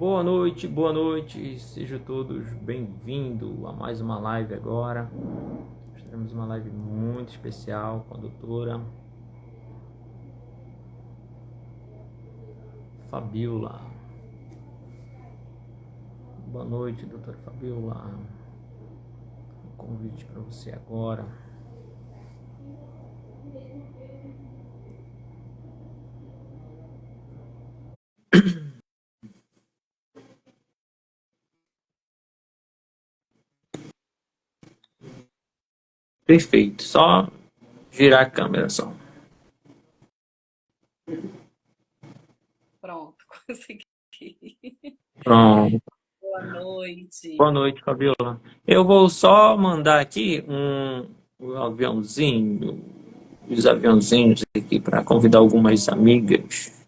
boa noite, sejam todos bem-vindos a mais uma live agora. Nós teremos uma live muito especial com a doutora Fabiola. Boa noite, doutora Fabiola. Um convite para você agora. Perfeito, só girar a câmera só. Pronto, consegui. Pronto. Boa noite. Boa noite, Fabiola. Eu vou só mandar aqui um aviãozinho, os aviãozinhos aqui para convidar algumas amigas.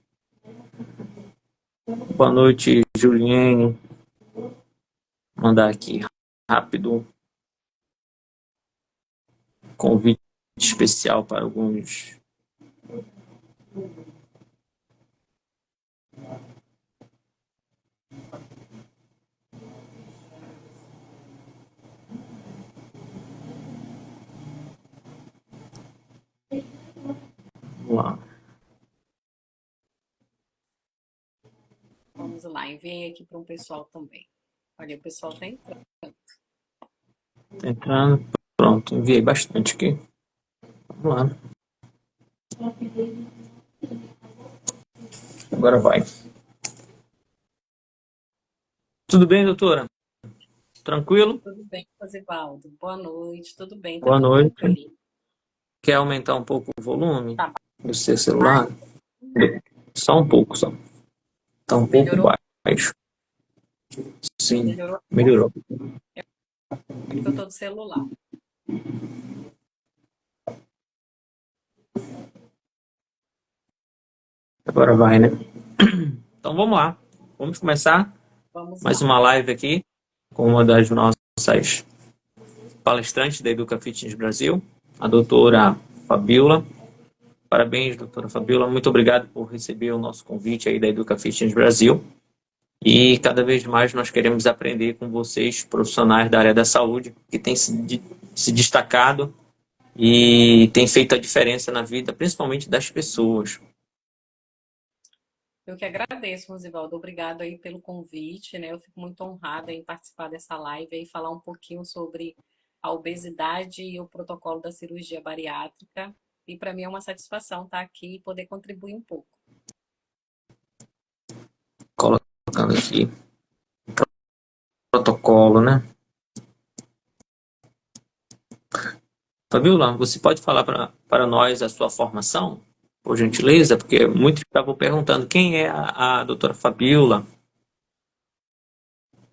Boa noite, Juliane. Mandar aqui rápido convite especial para alguns. Vamos lá. Vamos lá, enviei aqui para um pessoal também. Olha, o pessoal está entrando. Tá entrando. Pronto, enviei bastante aqui. Vamos lá. Agora vai. Tudo bem, doutora? Tranquilo? Tudo bem, Rosivaldo? Boa noite, tudo bem? Tá Boa tudo noite. tranquilo. Quer aumentar um pouco o volume Tá. do seu celular? Só um pouco, só. Tá um pouco Melhorou? baixo. Sim, Melhorou? melhorou. É porque eu tô do celular. Agora vai, né? Então vamos lá. Vamos começar Vamos mais lá. uma live aqui com uma das nossas palestrantes da Educa Fitness Brasil, a doutora Fabiola. Parabéns, doutora Fabiola. Muito obrigado por receber o nosso convite aí da Educa Fitness Brasil. E cada vez mais nós queremos aprender com vocês, profissionais da área da saúde, que têm se destacado e têm feito a diferença na vida, principalmente das pessoas. Eu que agradeço, Rosivaldo. Obrigado aí pelo convite, né? Eu fico muito honrada em participar dessa live e falar um pouquinho sobre a obesidade e o protocolo da cirurgia bariátrica. E para mim é uma satisfação estar aqui e poder contribuir um pouco. Colocando aqui protocolo, né? Fabiola, você pode falar para nós a sua formação, por gentileza? Porque muitos estavam perguntando quem é a doutora Fabiola.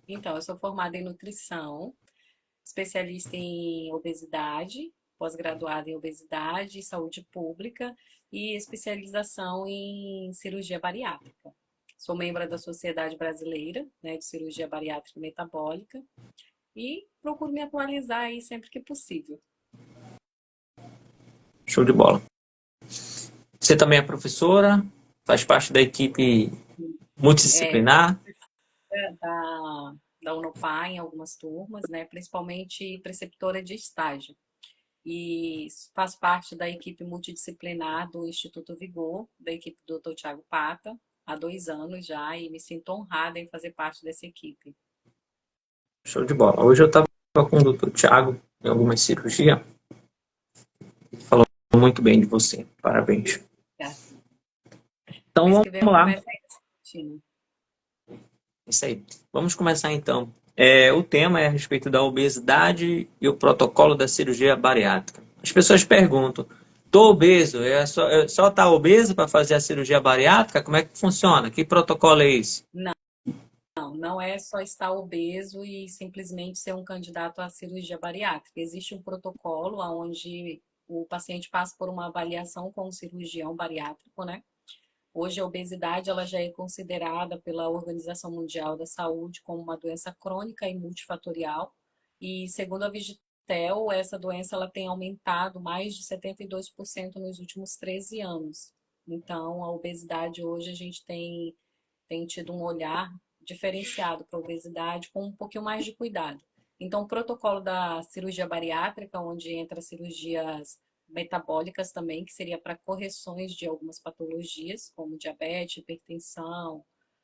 Então, eu sou formada em nutrição, especialista em obesidade, pós-graduada em obesidade e saúde pública e especialização em cirurgia bariátrica. Sou membro da Sociedade Brasileira, né, de Cirurgia Bariátrica e Metabólica e procuro me atualizar aí sempre que possível. Show de bola. Você também é professora, faz parte da equipe Sou multidisciplinar. professora da Unopar em algumas turmas, né, principalmente preceptora de estágio. E faço parte da equipe multidisciplinar do Instituto Vigor, da equipe do Dr. Tiago Pata, há 2 anos já, e me sinto honrada em fazer parte dessa equipe. Show de bola. Hoje eu estava com o doutor Tiago em alguma cirurgia. Falou muito bem de você. Parabéns. Tá? Então Mês vamos que vem eu lá. começo a rotina. Isso aí. Vamos começar então. O tema é a respeito da obesidade e o protocolo da cirurgia bariátrica. As pessoas perguntam: tô obeso, só tá obeso para fazer a cirurgia bariátrica? Como é que funciona? Que protocolo é esse? Não é só estar obeso e simplesmente ser um candidato à cirurgia bariátrica. Existe um protocolo onde o paciente passa por uma avaliação com um cirurgião bariátrico, né? Hoje a obesidade ela já é considerada pela Organização Mundial da Saúde como uma doença crônica e multifatorial. E segundo a Vigitel, essa doença ela tem aumentado mais de 72% nos últimos 13 anos. Então, a obesidade hoje a gente tem tido um olhar diferenciado para obesidade com um pouquinho mais de cuidado. Então, o protocolo da cirurgia bariátrica, onde entra cirurgias metabólicas também, que seria para correções de algumas patologias, como diabetes, hipertensão,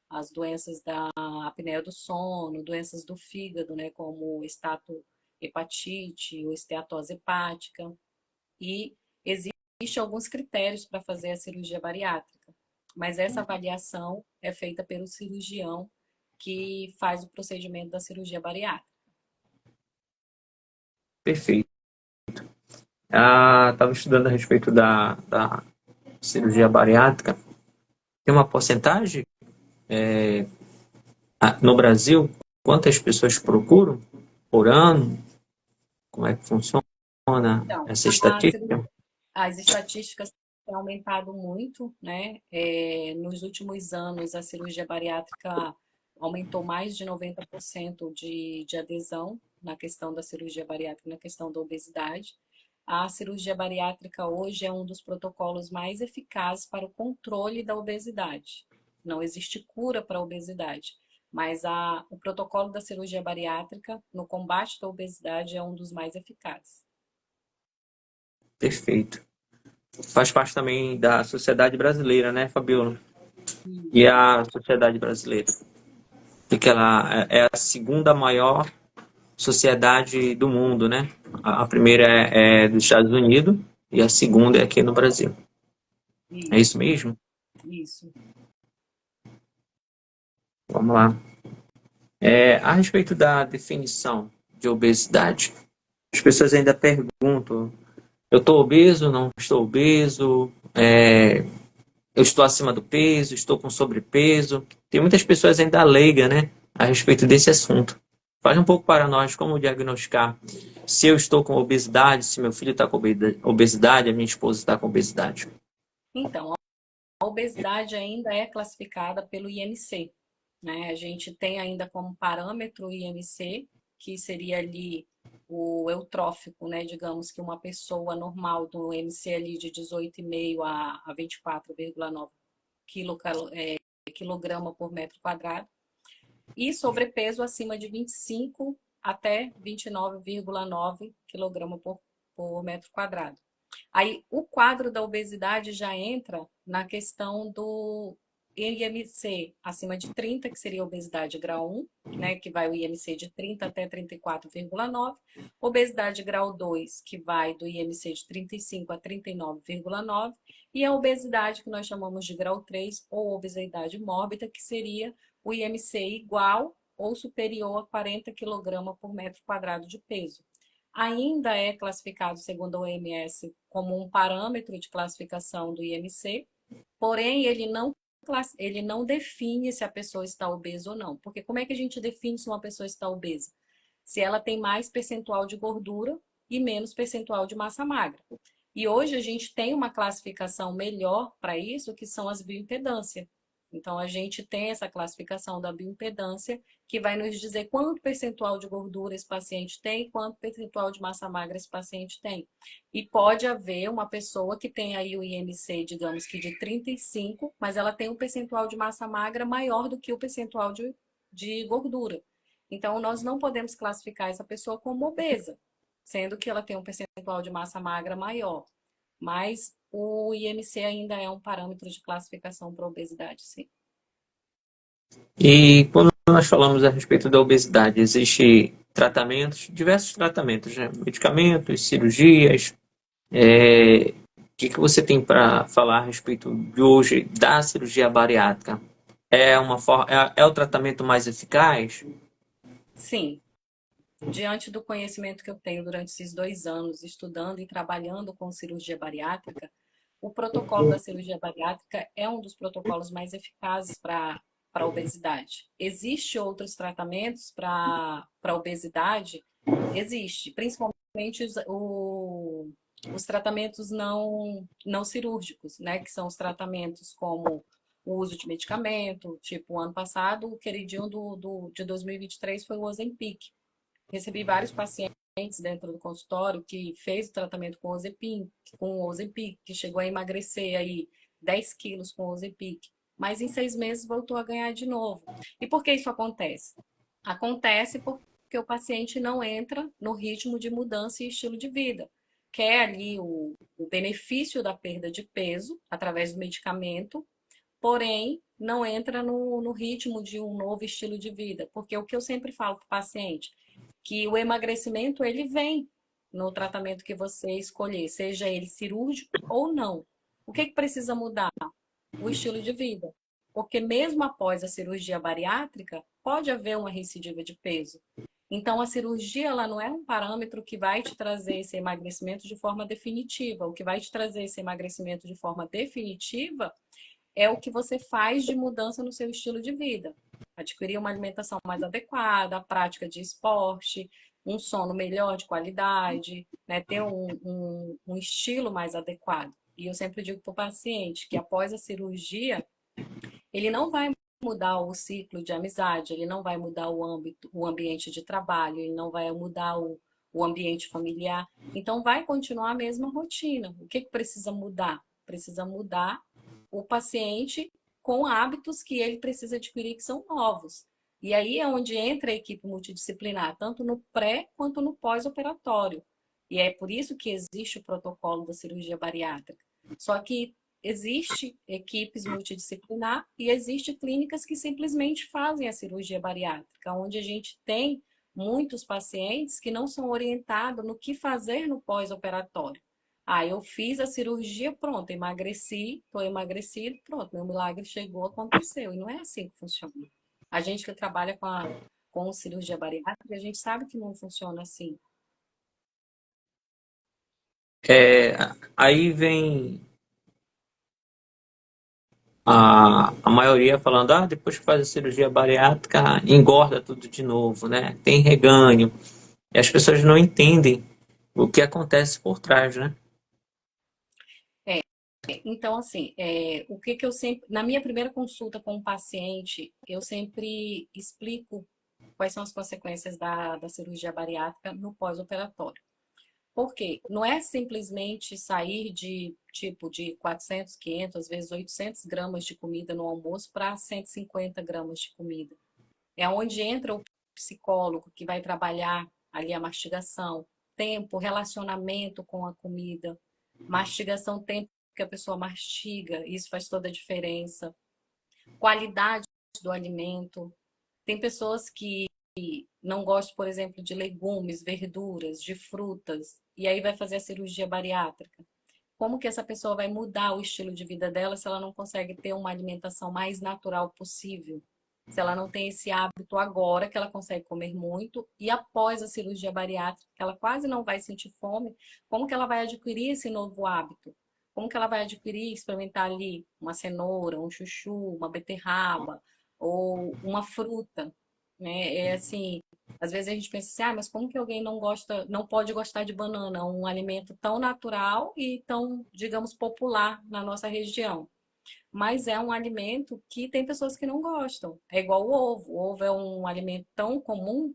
as doenças da apneia do sono, doenças do fígado, né, como estatohepatite ou esteatose hepática. E existem alguns critérios para fazer a cirurgia bariátrica, mas essa avaliação é feita pelo cirurgião que faz o procedimento da cirurgia bariátrica. Perfeito. Estava estudando a respeito da cirurgia bariátrica. Tem uma porcentagem no Brasil? Quantas pessoas procuram por ano? Como é que funciona Então, essa estatística? as estatísticas têm aumentado muito, né? Nos últimos anos, a cirurgia bariátrica aumentou mais de 90% de adesão na questão da cirurgia bariátrica, na questão da obesidade. A cirurgia bariátrica hoje é um dos protocolos mais eficazes para o controle da obesidade. Não existe cura para a obesidade, mas o protocolo da cirurgia bariátrica no combate da obesidade é um dos mais eficazes. Perfeito. Faz parte também da sociedade brasileira, né, Fabiola? E Isso. a sociedade brasileira? Porque ela é a segunda maior sociedade do mundo, né? A primeira é dos Estados Unidos e a segunda é aqui no Brasil. É isso Isso, mesmo? isso. Vamos lá. A respeito da definição de obesidade, as pessoas ainda perguntam: eu estou obeso, não estou obeso? Eu estou acima do peso, estou com sobrepeso? Tem muitas pessoas ainda leigas, né, a respeito desse assunto. Fale um pouco para nós como diagnosticar se eu estou com obesidade, se meu filho está com obesidade, a minha esposa está com obesidade. Então, a obesidade ainda é classificada pelo IMC, né? A gente tem ainda como parâmetro o IMC, que seria ali o eutrófico, né? Digamos que uma pessoa normal do IMC ali de 18,5 a 24,9 quilograma por metro quadrado, e sobrepeso acima de 25 até 29,9 quilograma por metro quadrado. Aí o quadro da obesidade já entra na questão do IMC acima de 30, que seria obesidade grau 1, né, que vai o IMC de 30 até 34,9, obesidade grau 2, que vai do IMC de 35 a 39,9, e a obesidade que nós chamamos de grau 3, ou obesidade mórbida, que seria o IMC igual ou superior a 40 kg por metro quadrado de peso. Ainda é classificado, segundo a OMS, como um parâmetro de classificação do IMC, porém ele não define se a pessoa está obesa ou não. Porque como é que a gente define se uma pessoa está obesa? Se ela tem mais percentual de gordura e menos percentual de massa magra. E hoje a gente tem uma classificação melhor para isso, que são as bioimpedâncias. Então, a gente tem essa classificação da bioimpedância, que vai nos dizer quanto percentual de gordura esse paciente tem, quanto percentual de massa magra esse paciente tem. E pode haver uma pessoa que tem aí o IMC, digamos que de 35, mas ela tem um percentual de massa magra maior do que o percentual de gordura. Então, nós não podemos classificar essa pessoa como obesa, sendo que ela tem um percentual de massa magra maior. Mas o IMC ainda é um parâmetro de classificação para obesidade, sim. E quando nós falamos a respeito da obesidade, existe tratamentos, diversos tratamentos, né? Medicamentos, cirurgias. O que você tem para falar a respeito de hoje da cirurgia bariátrica? É o tratamento mais eficaz? Sim, diante do conhecimento que eu tenho durante esses 2 anos, estudando e trabalhando com cirurgia bariátrica, o protocolo da cirurgia bariátrica é um dos protocolos mais eficazes para a obesidade. Existem outros tratamentos para obesidade? Existe, principalmente os tratamentos não cirúrgicos, né? Que são os tratamentos como o uso de medicamento, tipo, o ano passado, o queridinho de 2023 foi o Ozempic. Recebi vários pacientes dentro do consultório que fez o tratamento com o Ozempic, que chegou a emagrecer aí 10 quilos com o Ozempic. mas em 6 meses voltou a ganhar de novo. E por que isso acontece? Acontece porque o paciente não entra no ritmo de mudança e estilo de vida. Quer ali o benefício da perda de peso através do medicamento, porém não entra no ritmo de um novo estilo de vida. Porque o que eu sempre falo para o paciente, que o emagrecimento ele vem no tratamento que você escolher, seja ele cirúrgico ou não. O que precisa mudar? O estilo de vida. Porque mesmo após a cirurgia bariátrica, pode haver uma recidiva de peso. Então, a cirurgia ela não é um parâmetro que vai te trazer esse emagrecimento de forma definitiva. O que vai te trazer esse emagrecimento de forma definitiva é o que você faz de mudança no seu estilo de vida. Adquirir uma alimentação mais adequada, a prática de esporte, um sono melhor de qualidade, né? Ter um estilo mais adequado. E eu sempre digo para o paciente que após a cirurgia, ele não vai mudar o ciclo de amizade, ele não vai mudar o ambiente de trabalho, ele não vai mudar o ambiente familiar. Então, vai continuar a mesma rotina. O que precisa mudar? Precisa mudar o paciente com hábitos que ele precisa adquirir que são novos. E aí é onde entra a equipe multidisciplinar, tanto no pré quanto no pós-operatório. E é por isso que existe o protocolo da cirurgia bariátrica. Só que existe equipes multidisciplinar e existe clínicas que simplesmente fazem a cirurgia bariátrica, onde a gente tem muitos pacientes que não são orientados no que fazer no pós-operatório. Ah, eu fiz a cirurgia, pronto, emagreci, estou emagrecido, pronto, meu milagre chegou, aconteceu. E não é assim que funciona. A gente que trabalha com cirurgia bariátrica, a gente sabe que não funciona assim. É, aí vem a maioria falando, depois que faz a cirurgia bariátrica, engorda tudo de novo, né? Tem reganho. E as pessoas não entendem o que acontece por trás, né? É, então, assim, o que eu sempre. Na minha primeira consulta com o paciente, eu sempre explico quais são as consequências da cirurgia bariátrica no pós-operatório. Por quê? Não é simplesmente sair de, tipo, de 400, 500, às vezes 800 gramas de comida no almoço para 150 gramas de comida. É onde entra o psicólogo que vai trabalhar ali a mastigação, tempo, relacionamento com a comida, mastigação, tempo que a pessoa mastiga, isso faz toda a diferença. Qualidade do alimento. Tem pessoas que não gostam, por exemplo, de legumes, verduras, de frutas, e aí vai fazer a cirurgia bariátrica. Como que essa pessoa vai mudar o estilo de vida dela se ela não consegue ter uma alimentação mais natural possível? Se ela não tem esse hábito agora, que ela consegue comer muito, e após a cirurgia bariátrica, que ela quase não vai sentir fome, como que ela vai adquirir esse novo hábito? Como que ela vai adquirir, experimentar ali uma cenoura, um chuchu, uma beterraba, ou uma fruta, né? É assim, às vezes a gente pensa assim, mas como que alguém não gosta, não pode gostar de banana, um alimento tão natural e tão, digamos, popular na nossa região? Mas é um alimento que tem pessoas que não gostam. É igual o ovo. O ovo é um alimento tão comum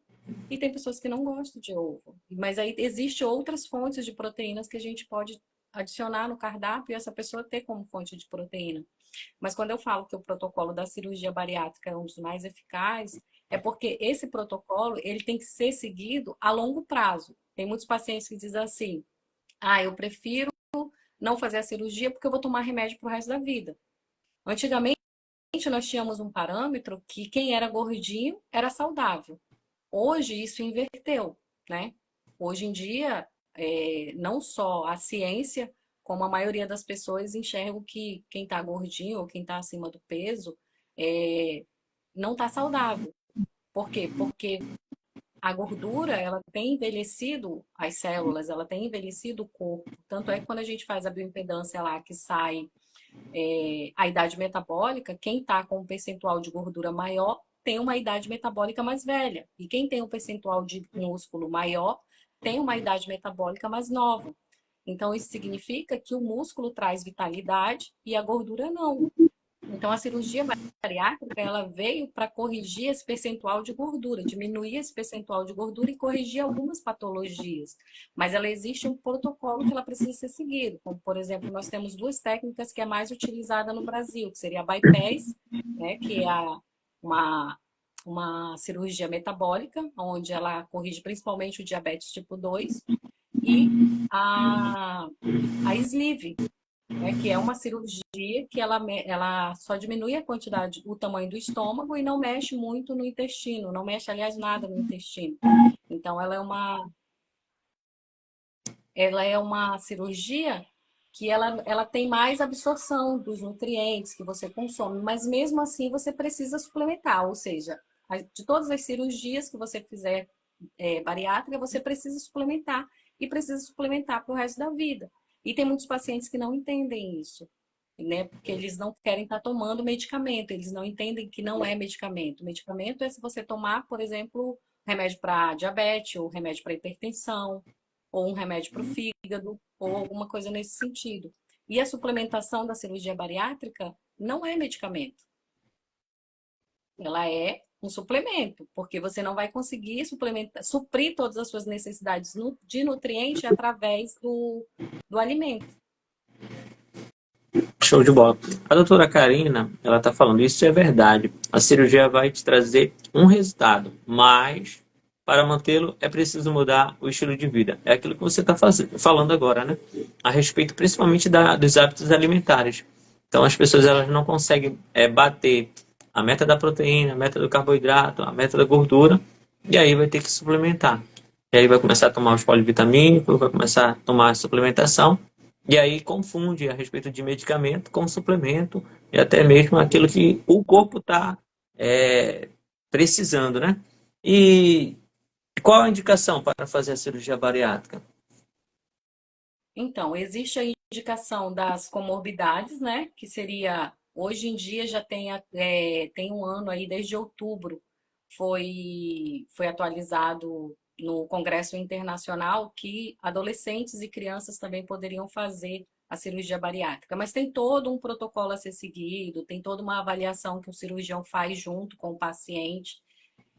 e tem pessoas que não gostam de ovo. Mas aí existem outras fontes de proteínas que a gente pode adicionar no cardápio e essa pessoa ter como fonte de proteína. Mas quando eu falo que o protocolo da cirurgia bariátrica é um dos mais eficazes, é porque esse protocolo ele tem que ser seguido a longo prazo. Tem muitos pacientes que dizem assim: eu prefiro não fazer a cirurgia porque eu vou tomar remédio pro resto da vida. Antigamente nós tínhamos um parâmetro que quem era gordinho era saudável. Hoje isso inverteu, né? Hoje em dia, não só a ciência, como a maioria das pessoas enxergam que quem está gordinho ou quem está acima do peso não está saudável. Por quê? Porque a gordura, ela tem envelhecido as células, ela tem envelhecido o corpo. Tanto é que quando a gente faz a bioimpedância lá, que sai a idade metabólica, quem está com um percentual de gordura maior tem uma idade metabólica mais velha. E quem tem um percentual de músculo maior tem uma idade metabólica mais nova. Então, isso significa que o músculo traz vitalidade e a gordura não. Então, a cirurgia bariátrica, ela veio para corrigir esse percentual de gordura, diminuir esse percentual de gordura e corrigir algumas patologias. Mas ela existe um protocolo que ela precisa ser seguido. Como, por exemplo, nós temos duas técnicas que é mais utilizada no Brasil, que seria a bypass, né, que é uma, uma cirurgia metabólica, onde ela corrige principalmente o diabetes tipo 2, e a, a sleeve, né, que é uma cirurgia que ela só diminui a quantidade, o tamanho do estômago e não mexe muito no intestino, não mexe, aliás, nada no intestino. Então, ela é uma cirurgia que ela tem mais absorção dos nutrientes que você consome, mas mesmo assim você precisa suplementar, ou seja, de todas as cirurgias que você fizer bariátrica, você precisa suplementar e precisa suplementar para o resto da vida. E tem muitos pacientes que não entendem isso, né? Porque eles não querem estar tomando medicamento, eles não entendem que não é medicamento. Medicamento é se você tomar, por exemplo, remédio para diabetes, ou remédio para hipertensão, ou um remédio para o fígado, ou alguma coisa nesse sentido. E a suplementação da cirurgia bariátrica não é medicamento. Ela é um suplemento, porque você não vai conseguir suprir todas as suas necessidades de nutriente através do alimento. Show de bola. A doutora Karina, ela está falando, isso é verdade. A cirurgia vai te trazer um resultado, mas para mantê-lo é preciso mudar o estilo de vida. É aquilo que você está falando agora, né? A respeito principalmente dos hábitos alimentares. Então as pessoas elas não conseguem bater a meta da proteína, a meta do carboidrato, a meta da gordura, e aí vai ter que suplementar. E aí vai começar a tomar os polivitamínicos, vai começar a tomar a suplementação, e aí confunde a respeito de medicamento com suplemento e até mesmo aquilo que o corpo está precisando, né? E qual a indicação para fazer a cirurgia bariátrica? Então, existe a indicação das comorbidades, né? Que seria, hoje em dia já tem um ano aí, desde outubro, foi atualizado no Congresso Internacional que adolescentes e crianças também poderiam fazer a cirurgia bariátrica. Mas tem todo um protocolo a ser seguido, tem toda uma avaliação que o cirurgião faz junto com o paciente.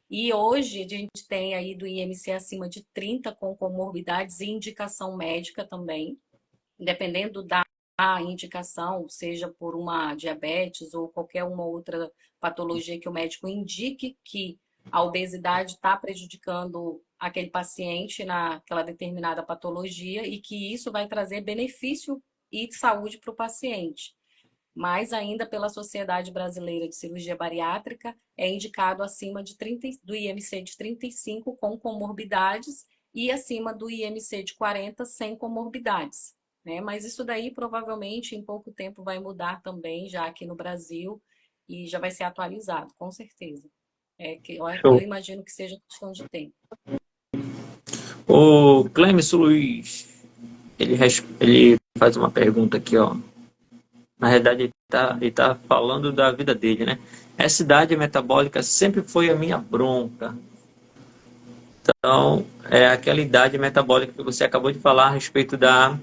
E hoje a gente tem aí do IMC acima de 30 com comorbidades e indicação médica também, dependendo da indicação, seja por uma diabetes ou qualquer uma outra patologia que o médico indique que a obesidade está prejudicando aquele paciente naquela determinada patologia e que isso vai trazer benefício e saúde para o paciente. Mais ainda pela Sociedade Brasileira de Cirurgia Bariátrica, é indicado acima de 30, do IMC de 35 com comorbidades e acima do IMC de 40 sem comorbidades. Né? Mas isso daí provavelmente em pouco tempo vai mudar também, já aqui no Brasil, e já vai ser atualizado, com certeza. Eu Show. imagino que seja questão de tempo. O Clemson Luiz, ele faz uma pergunta aqui, ó. Na realidade, ele tá falando da vida dele, né? Essa idade metabólica sempre foi a minha bronca. Então, é aquela idade metabólica que você acabou de falar a respeito da.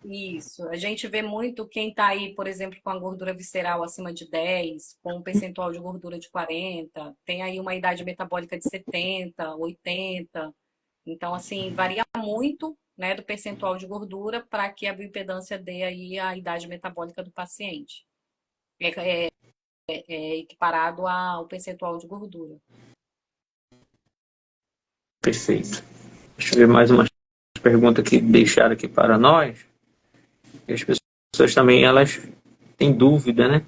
Isso. A gente vê muito quem está aí, por exemplo, com a gordura visceral acima de 10, com um percentual de gordura de 40, tem aí uma idade metabólica de 70, 80. Então, assim, varia muito, né, do percentual de gordura para que a bioimpedância dê aí a idade metabólica do paciente. É equiparado ao percentual de gordura. Perfeito. Deixa eu ver mais uma pergunta que deixaram aqui para nós. E as pessoas também, elas têm dúvida, né?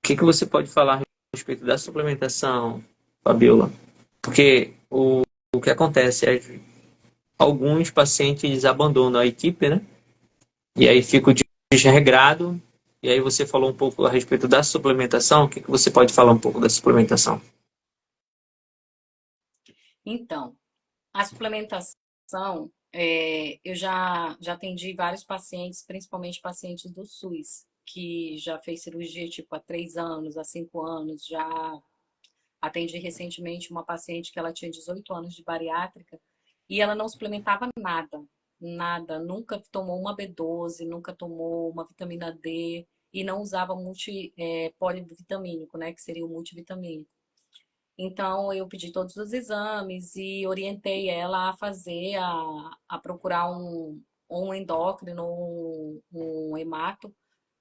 O que você pode falar a respeito da suplementação, Fabiola? Porque o que acontece é que alguns pacientes abandonam a equipe, né? E aí fica o desregrado. E aí você falou um pouco a respeito da suplementação. O que você pode falar um pouco da suplementação? Então, a suplementação, eu já atendi vários pacientes, principalmente pacientes do SUS, que já fez cirurgia tipo há 3 anos, há 5 anos, já atendi recentemente uma paciente que ela tinha 18 anos de bariátrica e ela não suplementava nada. nada, nunca tomou uma B12, nunca tomou uma vitamina D e não usava polivitamínico, né, que seria o multivitamínico. Então, eu pedi todos os exames e orientei ela a a procurar um endócrino, um hemato,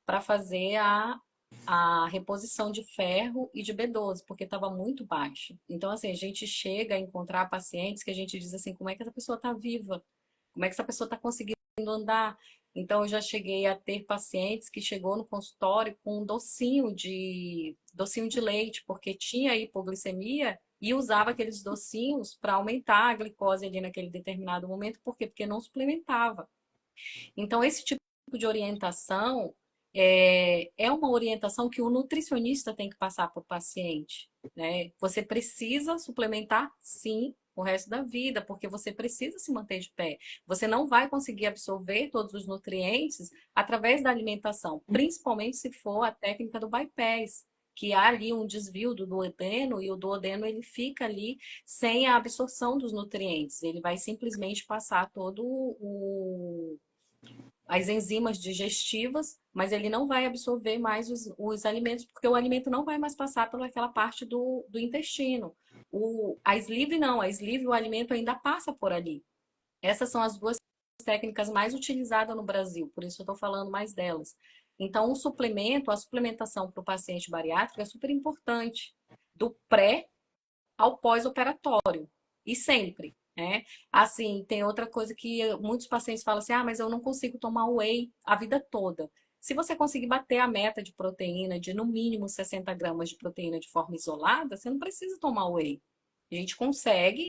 para fazer a reposição de ferro e de B12, porque estava muito baixo. Então, assim, a gente chega a encontrar pacientes que a gente diz assim, como é que essa pessoa está viva? Como é que essa pessoa está conseguindo andar? Então, eu já cheguei a ter pacientes que chegou no consultório com um docinho de leite, porque tinha hipoglicemia e usava aqueles docinhos para aumentar a glicose ali naquele determinado momento. Por quê? Porque não suplementava. Então, esse tipo de orientação é uma orientação que o nutricionista tem que passar para o paciente, né? Você precisa suplementar, sim, o resto da vida, porque você precisa se manter de pé. Você não vai conseguir absorver todos os nutrientes através da alimentação, principalmente se for a técnica do bypass, que há ali um desvio do duodeno e o duodeno ele fica ali sem a absorção dos nutrientes. Ele vai simplesmente passar todo as enzimas digestivas, mas ele não vai absorver mais os alimentos, porque o alimento não vai mais passar pelaquela parte do intestino. A sleeve não, a sleeve o alimento ainda passa por ali. Essas são as duas técnicas mais utilizadas no Brasil, por isso eu estou falando mais delas. Então, a suplementação para o paciente bariátrico é super importante, do pré ao pós-operatório, e sempre. Né? Assim, tem outra coisa que muitos pacientes falam assim, mas eu não consigo tomar whey a vida toda. Se você conseguir bater a meta de proteína de no mínimo 60 gramas de proteína de forma isolada, você não precisa tomar whey. A gente consegue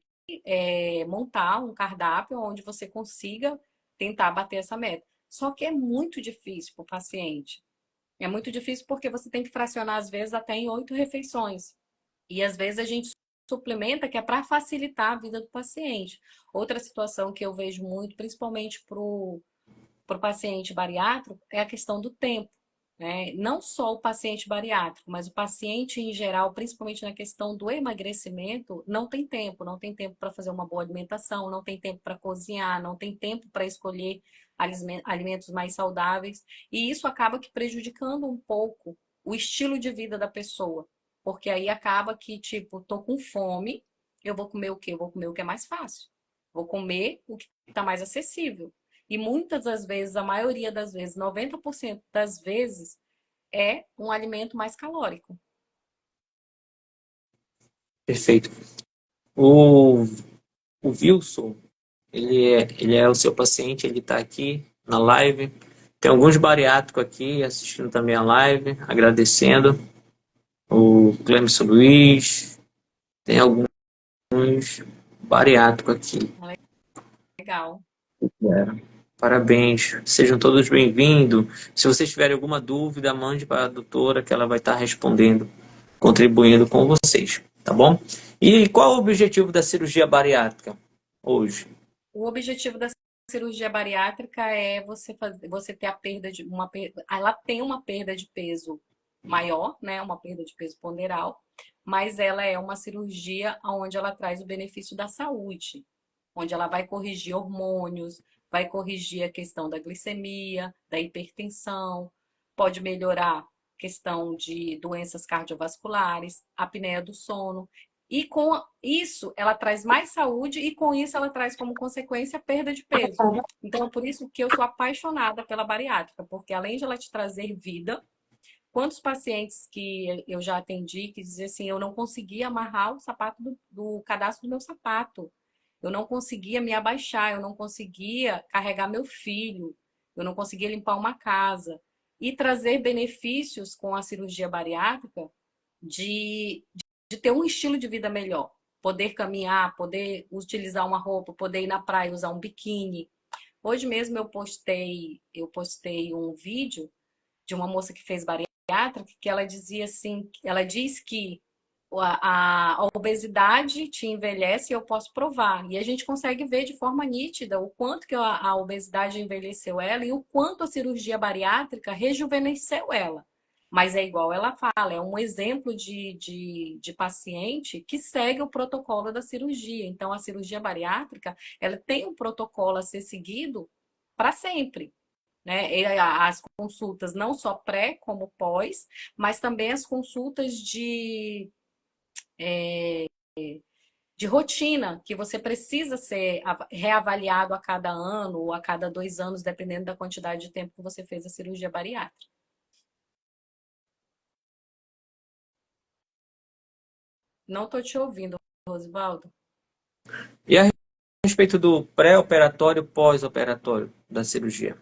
montar um cardápio onde você consiga tentar bater essa meta. Só que é muito difícil para o paciente. É muito difícil porque você tem que fracionar, às vezes, até em 8 refeições. E às vezes a gente suplementa que é para facilitar a vida do paciente. Outra situação que eu vejo muito, principalmente para o paciente bariátrico, é a questão do tempo. Né? Não só o paciente bariátrico, mas o paciente em geral, principalmente na questão do emagrecimento, não tem tempo para fazer uma boa alimentação, não tem tempo para cozinhar, não tem tempo para escolher alimentos mais saudáveis, e isso acaba que prejudicando um pouco o estilo de vida da pessoa. Porque aí acaba que, tipo, tô com fome, eu vou comer o quê? Eu vou comer o que é mais fácil. Vou comer o que está mais acessível. E muitas das vezes, a maioria das vezes, 90% das vezes, é um alimento mais calórico. Perfeito. O, o Wilson, ele é o seu paciente, ele está aqui na live. Tem alguns bariátricos aqui assistindo também a live, agradecendo. O Clemson Luiz, tem alguns bariátricos aqui. Legal. Parabéns, sejam todos bem-vindos. Se vocês tiverem alguma dúvida, mande para a doutora que ela vai estar respondendo, contribuindo com vocês, tá bom? E qual o objetivo da cirurgia bariátrica hoje? O objetivo da cirurgia bariátrica é você ter a ela tem uma perda de peso maior, né? Uma perda de peso ponderal, mas ela é uma cirurgia onde ela traz o benefício da saúde, onde ela vai corrigir hormônios, vai corrigir a questão da glicemia, da hipertensão, pode melhorar a questão de doenças cardiovasculares, apneia do sono. E com isso, ela traz mais saúde e com isso ela traz como consequência a perda de peso. Então, é por isso que eu sou apaixonada pela bariátrica, porque além de ela te trazer vida, quantos pacientes que eu já atendi que diziam assim, eu não conseguia amarrar o sapato do cadastro do meu sapato. Eu não conseguia me abaixar, eu não conseguia carregar meu filho, eu não conseguia limpar uma casa. E trazer benefícios com a cirurgia bariátrica de, de ter um estilo de vida melhor. Poder caminhar, poder utilizar uma roupa, poder ir na praia, usar um biquíni. Hoje mesmo eu postei um vídeo de uma moça que fez bariátrica que ela dizia assim, ela diz que a obesidade te envelhece e eu posso provar. E a gente consegue ver de forma nítida o quanto que a obesidade envelheceu ela e o quanto a cirurgia bariátrica rejuvenesceu ela. Mas é igual ela fala, é um exemplo de paciente que segue o protocolo da cirurgia. Então, a cirurgia bariátrica, ela tem um protocolo a ser seguido para sempre, né? E as consultas não só pré como pós, mas também as consultas de rotina, que você precisa ser reavaliado a cada ano ou a cada 2 anos, dependendo da quantidade de tempo que você fez a cirurgia bariátrica. Não estou te ouvindo, Rosivaldo. E a respeito do pré-operatório e pós-operatório da cirurgia?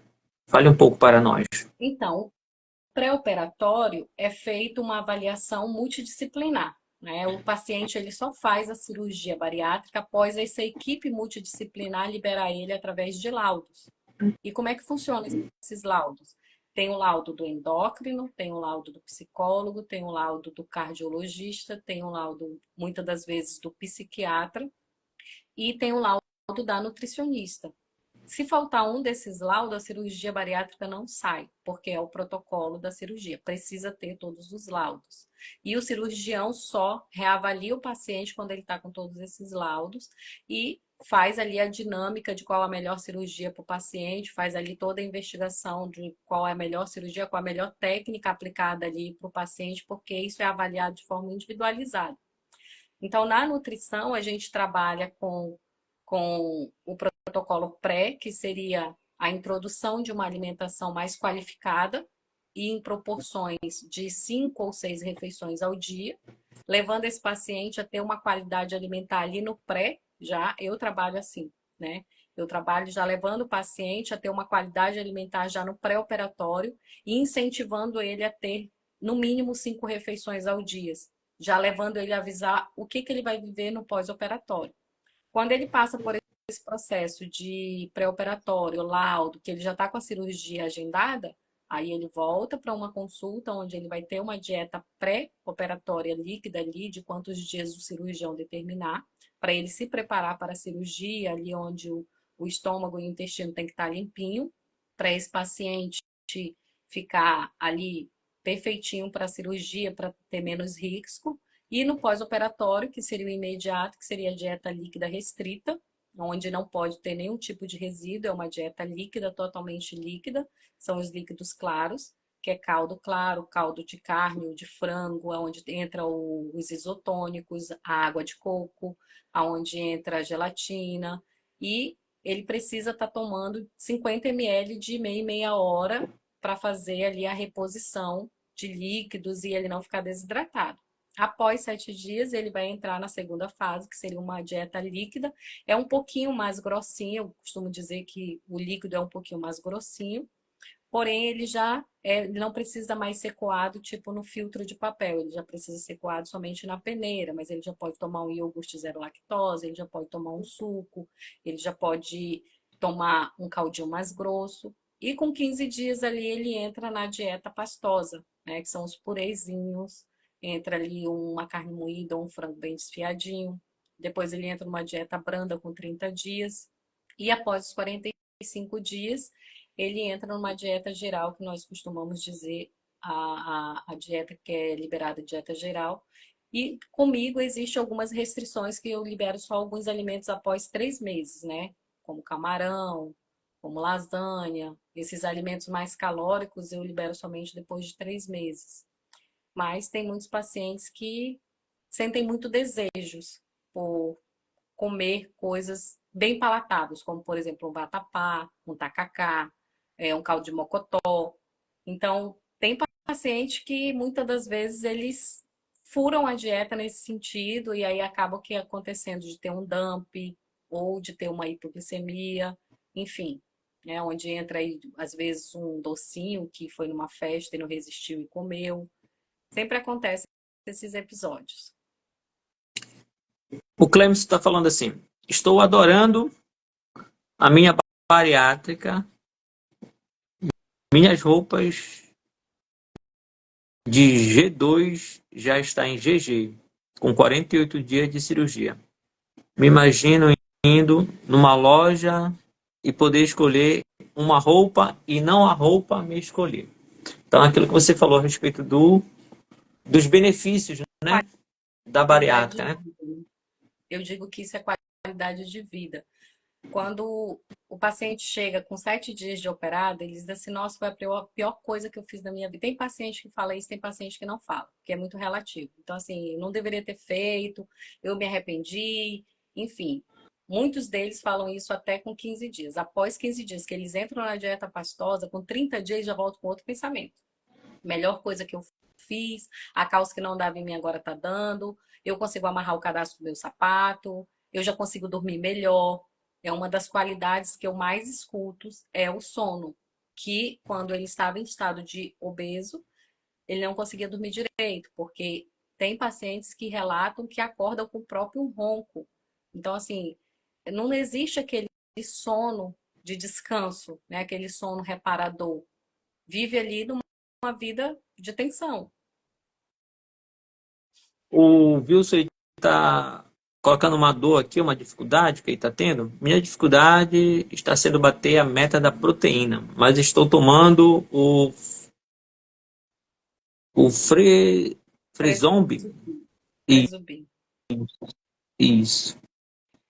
Fale um pouco para nós. Então, o pré-operatório é feita uma avaliação multidisciplinar, né? O paciente ele só faz a cirurgia bariátrica após essa equipe multidisciplinar liberar ele através de laudos. E como é que funcionam esses laudos? Tem o laudo do endócrino, tem o laudo do psicólogo, tem o laudo do cardiologista, tem o laudo, muitas das vezes, do psiquiatra e tem o laudo da nutricionista. Se faltar um desses laudos, a cirurgia bariátrica não sai, porque é o protocolo da cirurgia. Precisa ter todos os laudos. E o cirurgião só reavalia o paciente quando ele está com todos esses laudos e faz ali a dinâmica de qual a melhor cirurgia para o paciente, faz ali toda a investigação de qual é a melhor cirurgia, qual a melhor técnica aplicada ali para o paciente, porque isso é avaliado de forma individualizada. Então, na nutrição, a gente trabalha com o protocolo pré, que seria a introdução de uma alimentação mais qualificada e em proporções de 5 ou 6 refeições ao dia, levando esse paciente a ter uma qualidade alimentar ali no pré, já eu trabalho assim, né? Eu trabalho já levando o paciente a ter uma qualidade alimentar já no pré-operatório e incentivando ele a ter no mínimo 5 refeições ao dia, já levando ele a avisar o que ele vai viver no pós-operatório. Quando ele passa por esse processo de pré-operatório, laudo, que ele já está com a cirurgia agendada, aí ele volta para uma consulta onde ele vai ter uma dieta pré-operatória líquida ali, de quantos dias o cirurgião determinar, para ele se preparar para a cirurgia, ali onde o estômago e o intestino tem que estar limpinho, para esse paciente ficar ali perfeitinho para a cirurgia, para ter menos risco. E no pós-operatório, que seria o imediato, que seria a dieta líquida restrita, onde não pode ter nenhum tipo de resíduo, é uma dieta líquida, totalmente líquida, são os líquidos claros, que é caldo claro, caldo de carne ou de frango, onde entra os isotônicos, a água de coco, aonde entra a gelatina, e ele precisa estar tomando 50 ml de meia e meia hora para fazer ali a reposição de líquidos e ele não ficar desidratado. Após 7 dias, ele vai entrar na segunda fase, que seria uma dieta líquida. É um pouquinho mais grossinho, eu costumo dizer que o líquido é um pouquinho mais grossinho, porém ele já ele não precisa mais ser coado tipo no filtro de papel, ele já precisa ser coado somente na peneira, mas ele já pode tomar um iogurte zero lactose, ele já pode tomar um suco, ele já pode tomar um caldinho mais grosso. E com 15 dias ali ele entra na dieta pastosa, né, que são os purezinhos, entra ali uma carne moída ou um frango bem desfiadinho. Depois ele entra numa dieta branda com 30 dias. E após os 45 dias, ele entra numa dieta geral, que nós costumamos dizer a dieta que é liberada de dieta geral. E comigo existem algumas restrições que eu libero só alguns alimentos após 3 meses, né? Como camarão, como lasanha. Esses alimentos mais calóricos eu libero somente depois de 3 meses. Mas tem muitos pacientes que sentem muito desejos por comer coisas bem palatáveis, como, por exemplo, um vatapá, um tacacá, um caldo de mocotó. Então, tem paciente que muitas das vezes eles furam a dieta nesse sentido e aí acaba que acontecendo de ter um dump ou de ter uma hipoglicemia, enfim, né, onde entra aí às vezes um docinho que foi numa festa e não resistiu e comeu. Sempre acontece esses episódios. O Clemson está falando assim: estou adorando a minha bariátrica, minhas roupas de G2 já está em GG, com 48 dias de cirurgia. Me imagino indo numa loja e poder escolher uma roupa e não a roupa me escolher. Então, aquilo que você falou a respeito dos benefícios, né, da Qualidade bariátrica, de né? vida. Eu digo que isso é qualidade de vida. Quando o paciente chega com 7 dias de operado, eles dizem assim, nossa, foi a pior coisa que eu fiz na minha vida. Tem paciente que fala isso, tem paciente que não fala, que é muito relativo. Então, assim, eu não deveria ter feito, eu me arrependi, enfim. Muitos deles falam isso até com 15 dias. Após 15 dias que eles entram na dieta pastosa, com 30 dias já voltam com outro pensamento. Melhor coisa que eu fiz, a calça que não dava em mim agora tá dando, eu consigo amarrar o cadastro do meu sapato, eu já consigo dormir melhor. É uma das qualidades que eu mais escuto, é o sono, que quando ele estava em estado de obeso, ele não conseguia dormir direito, porque tem pacientes que relatam que acordam com o próprio ronco. Então, assim, não existe aquele sono de descanso, né? Aquele sono reparador. Vive ali numa vida de tensão. O Wilson está colocando uma dor aqui, uma dificuldade que ele está tendo. Minha dificuldade está sendo bater a meta da proteína, mas estou tomando o Frezombi. Presubir. Isso.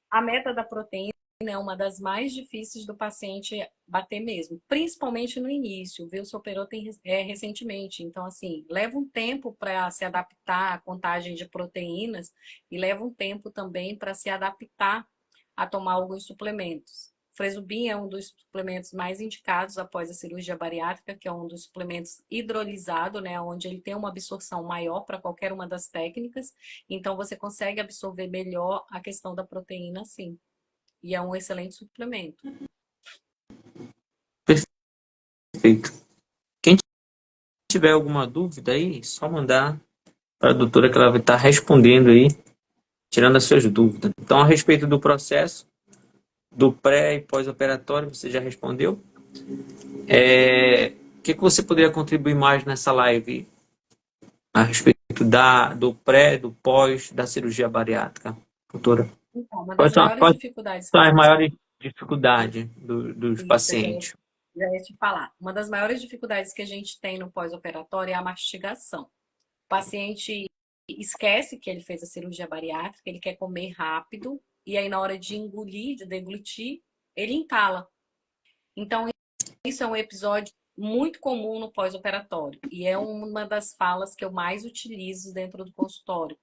A meta da proteína é uma das mais difíceis do paciente bater mesmo, principalmente no início. O Wilson operou recentemente, então assim, leva um tempo para se adaptar à contagem de proteínas e leva um tempo também para se adaptar a tomar alguns suplementos. Fresubin é um dos suplementos mais indicados após a cirurgia bariátrica, que é um dos suplementos hidrolisado, né, onde ele tem uma absorção maior para qualquer uma das técnicas, então você consegue absorver melhor a questão da proteína, sim. E é um excelente suplemento. Perfeito. Quem tiver alguma dúvida aí, só mandar para a doutora que ela vai estar respondendo aí, tirando as suas dúvidas. Então, a respeito do processo, do pré e pós-operatório, você já respondeu. O que você poderia contribuir mais nessa live a respeito do pré, do pós, da cirurgia bariátrica, doutora? Então, uma Quais das são, maiores quais dificuldades são que a as gente maiores dificuldades dos isso, pacientes? já ia te falar. Uma das maiores dificuldades que a gente tem no pós-operatório é a mastigação. O paciente esquece que ele fez a cirurgia bariátrica, ele quer comer rápido, e aí na hora de engolir, de deglutir, ele entala. Então, isso é um episódio muito comum no pós-operatório e é uma das falas que eu mais utilizo dentro do consultório,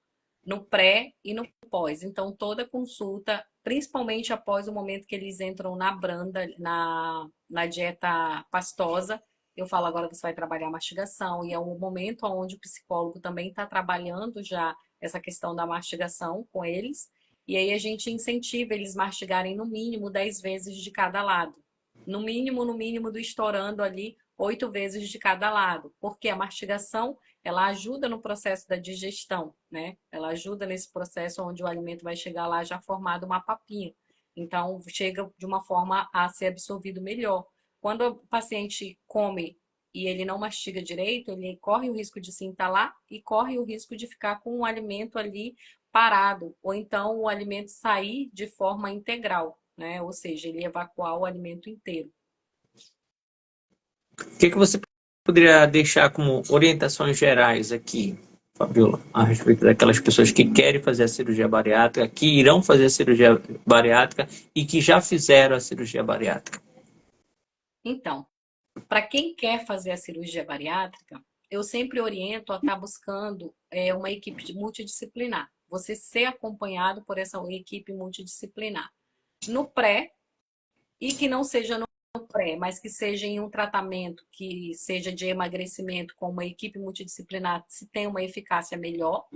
no pré e no pós. Então, toda consulta, principalmente após o momento que eles entram na branda, na dieta pastosa, eu falo agora você vai trabalhar a mastigação e é um momento onde o psicólogo também está trabalhando já essa questão da mastigação com eles. E aí a gente incentiva eles mastigarem no mínimo 10 vezes de cada lado no mínimo, do estourando ali 8 vezes de cada lado, porque a mastigação ela ajuda no processo da digestão, né? Ela ajuda nesse processo onde o alimento vai chegar lá já formado uma papinha. Então, chega de uma forma a ser absorvido melhor. Quando o paciente come e ele não mastiga direito, ele corre o risco de se entalar e corre o risco de ficar com o alimento ali parado, ou então o alimento sair de forma integral, né? Ou seja, ele evacuar o alimento inteiro. O que você poderia deixar como orientações gerais aqui, Fabiola, a respeito daquelas pessoas que querem fazer a cirurgia bariátrica, que irão fazer a cirurgia bariátrica e que já fizeram a cirurgia bariátrica? Então, para quem quer fazer a cirurgia bariátrica, eu sempre oriento a estar buscando uma equipe multidisciplinar. Você ser acompanhado por essa equipe multidisciplinar. No pré, e que não seja no pré, mas que seja em um tratamento que seja de emagrecimento com uma equipe multidisciplinar, se tem uma eficácia melhor.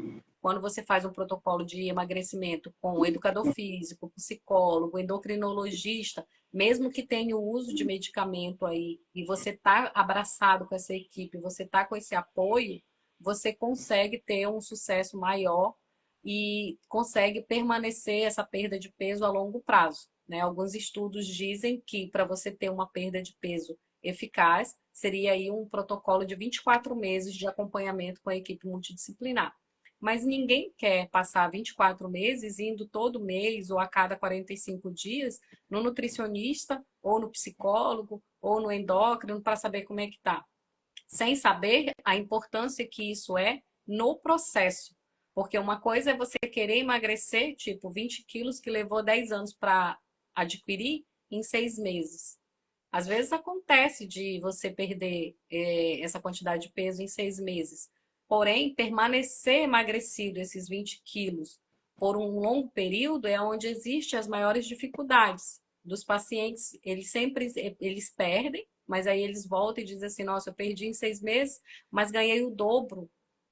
Quando você faz um protocolo de emagrecimento com educador físico, psicólogo, endocrinologista, mesmo que tenha o uso de medicamento aí, e você está abraçado com essa equipe, você está com esse apoio, você consegue ter um sucesso maior e consegue permanecer essa perda de peso a longo prazo. Né? Alguns estudos dizem que para você ter uma perda de peso eficaz, seria aí um protocolo de 24 meses de acompanhamento com a equipe multidisciplinar. Mas ninguém quer passar 24 meses indo todo mês ou a cada 45 dias no nutricionista ou no psicólogo ou no endócrino para saber como é que tá. sem saber a importância que isso é no processo. Porque uma coisa é você querer emagrecer, tipo, 20 quilos que levou 10 anos para adquirir em 6 meses. Às vezes acontece de você perder essa quantidade de peso em 6 meses. Porém, permanecer emagrecido esses 20 quilos por um longo período é onde existem as maiores dificuldades dos pacientes. Eles perdem, mas aí eles voltam e dizem assim, nossa, eu perdi em 6 meses, mas ganhei o dobro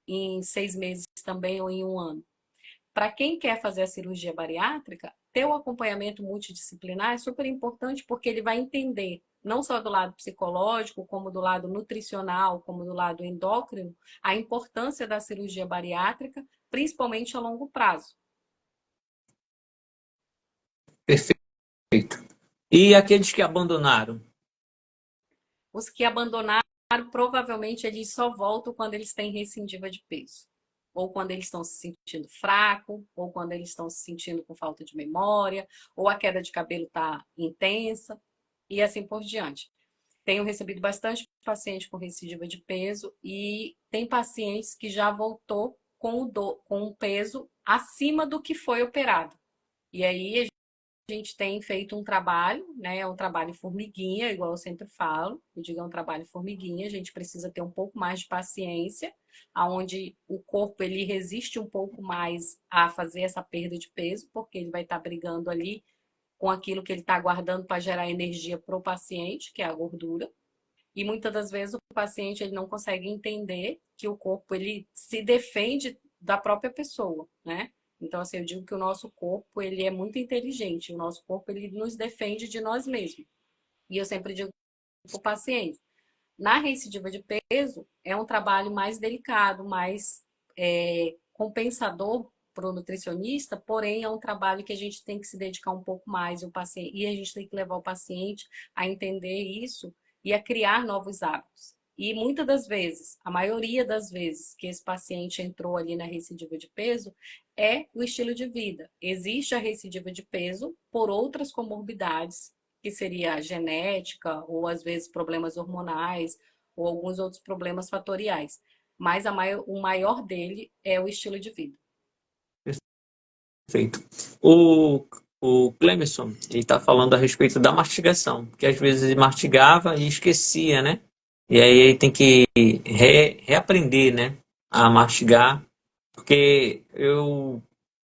em 6 meses também ou em um ano. Para quem quer fazer a cirurgia bariátrica, ter o acompanhamento multidisciplinar é super importante porque ele vai entender, não só do lado psicológico, como do lado nutricional, como do lado endócrino, a importância da cirurgia bariátrica, principalmente a longo prazo. Perfeito. E aqueles que abandonaram? Os que abandonaram, provavelmente eles só voltam quando eles têm recidiva de peso. Ou quando eles estão se sentindo fraco, ou quando eles estão se sentindo com falta de memória, ou a queda de cabelo está intensa, e assim por diante. Tenho recebido bastante paciente com recidiva de peso e tem pacientes que já voltou com o peso acima do que foi operado. E aí a gente tem feito um trabalho, né? É um trabalho formiguinha, igual eu sempre falo. Eu digo, é um trabalho formiguinha. A gente precisa ter um pouco mais de paciência, aonde o corpo ele resiste um pouco mais a fazer essa perda de peso, porque ele vai estar brigando ali com aquilo que ele está guardando para gerar energia para o paciente, que é a gordura. E muitas das vezes o paciente ele não consegue entender que o corpo ele se defende da própria pessoa, né? Então, assim, eu digo que o nosso corpo, ele é muito inteligente. O nosso corpo, ele nos defende de nós mesmos. E eu sempre digo para o paciente, na recidiva de peso, é um trabalho mais delicado, mais compensador para o nutricionista, porém é um trabalho que a gente tem que se dedicar um pouco mais o paciente, e a gente tem que levar o paciente a entender isso e a criar novos hábitos. E muitas das vezes, a maioria das vezes que esse paciente entrou ali na recidiva de peso, é o estilo de vida. Existe a recidiva de peso por outras comorbidades, que seria a genética, ou às vezes problemas hormonais, ou alguns outros problemas fatoriais. Mas o maior dele é o estilo de vida. Perfeito. O Clemerson, ele está falando a respeito da mastigação, que às vezes ele mastigava e esquecia, né? E aí ele tem que reaprender, né, a mastigar, porque eu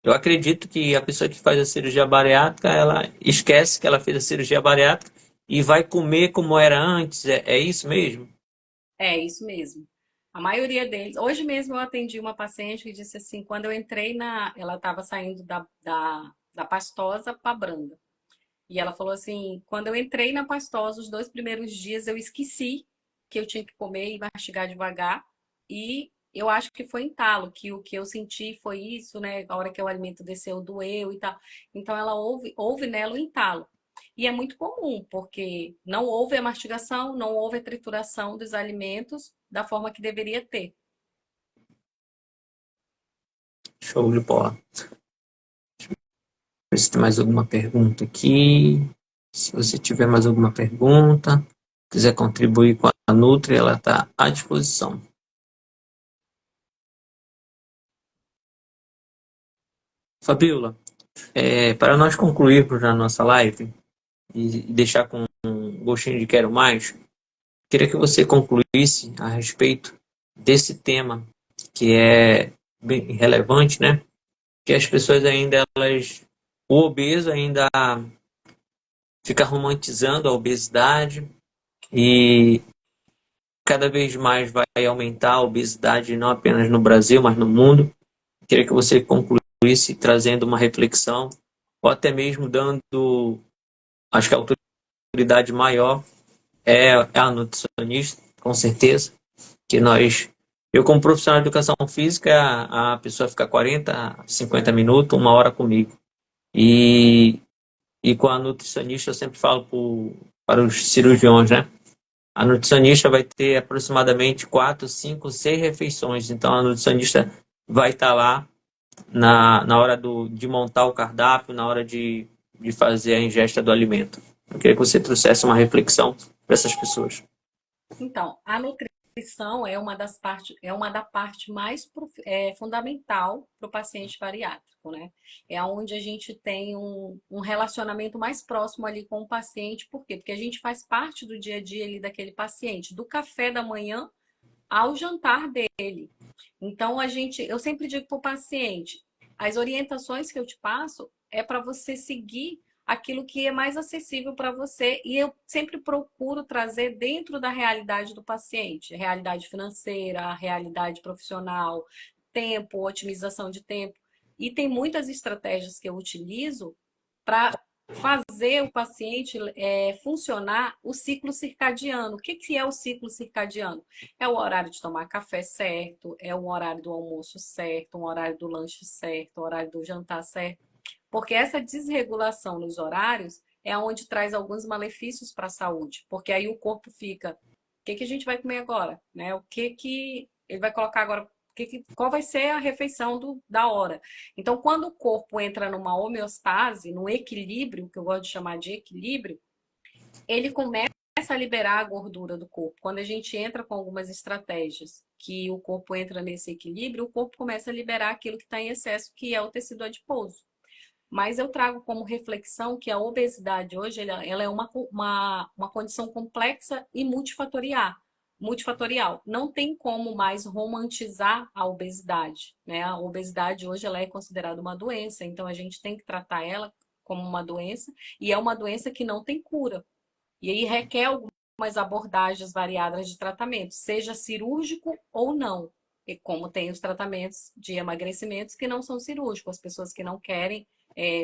acredito que a pessoa que faz a cirurgia bariátrica, ela esquece que ela fez a cirurgia bariátrica e vai comer como era antes. É isso mesmo? É isso mesmo. A maioria deles. Hoje mesmo eu atendi uma paciente que disse assim: quando eu entrei na. Ela estava saindo da pastosa para branda. E ela falou assim: quando eu entrei na pastosa, os 2 primeiros dias eu esqueci que eu tinha que comer e mastigar devagar. E eu acho que foi entalo, que o que eu senti foi isso, né? A hora que o alimento desceu, doeu e tal. Então ela houve nela o entalo. E é muito comum, porque não houve a mastigação, não houve a trituração dos alimentos da forma que deveria ter. Show de bola. Ver se tem mais alguma pergunta aqui. Se você tiver mais alguma pergunta, quiser contribuir com a Nutri, ela está à disposição. Fabiola, para nós concluirmos a nossa live e deixar com um gostinho de quero mais, queria que você concluísse a respeito desse tema que é bem relevante, né? Que as pessoas ainda, o obeso ainda fica romantizando a obesidade e cada vez mais vai aumentar a obesidade não apenas no Brasil, mas no mundo. Queria que você concluísse trazendo uma reflexão ou até mesmo dando, acho que a autoridade maior é a nutricionista, com certeza, que eu como profissional de educação física, a pessoa fica 40, 50 minutos, 1 hora comigo. E, e com a nutricionista eu sempre falo para os cirurgiões, né? A nutricionista vai ter aproximadamente 4, 5, 6 refeições. Então, a nutricionista vai estar lá na hora de montar o cardápio, na hora de fazer a ingesta do alimento. Eu queria que você trouxesse uma reflexão para essas pessoas. Então, a nutrição é uma da parte mais fundamental para o paciente bariátrico, né? É onde a gente tem um relacionamento mais próximo ali com o paciente. Por quê? Porque a gente faz parte do dia a dia ali daquele paciente, do café da manhã ao jantar dele. Então, eu sempre digo para o paciente, as orientações que eu te passo é para você seguir aquilo que é mais acessível para você, e eu sempre procuro trazer dentro da realidade do paciente, realidade financeira, realidade profissional, tempo, otimização de tempo. E tem muitas estratégias que eu utilizo para fazer o paciente funcionar o ciclo circadiano. O que, que é o ciclo circadiano? É o horário de tomar café certo, é o horário do almoço certo, o horário do lanche certo, o horário do jantar certo. Porque essa desregulação nos horários é onde traz alguns malefícios para a saúde. Porque aí o corpo fica, o que, que a gente vai comer agora? Né? O que, que ele vai colocar agora? Qual vai ser a refeição da hora? Então, quando o corpo entra numa homeostase, num equilíbrio, que eu gosto de chamar de equilíbrio, ele começa a liberar a gordura do corpo. Quando a gente entra com algumas estratégias que o corpo entra nesse equilíbrio, o corpo começa a liberar aquilo que está em excesso, que é o tecido adiposo. Mas eu trago como reflexão que a obesidade hoje ela é uma condição complexa e multifatorial. Não tem como mais romantizar a obesidade, né? A obesidade hoje ela é considerada uma doença, então a gente tem que tratar ela como uma doença, e é uma doença que não tem cura. E aí requer algumas abordagens variadas de tratamento, seja cirúrgico ou não. E como tem os tratamentos de emagrecimentos que não são cirúrgicos, as pessoas que não querem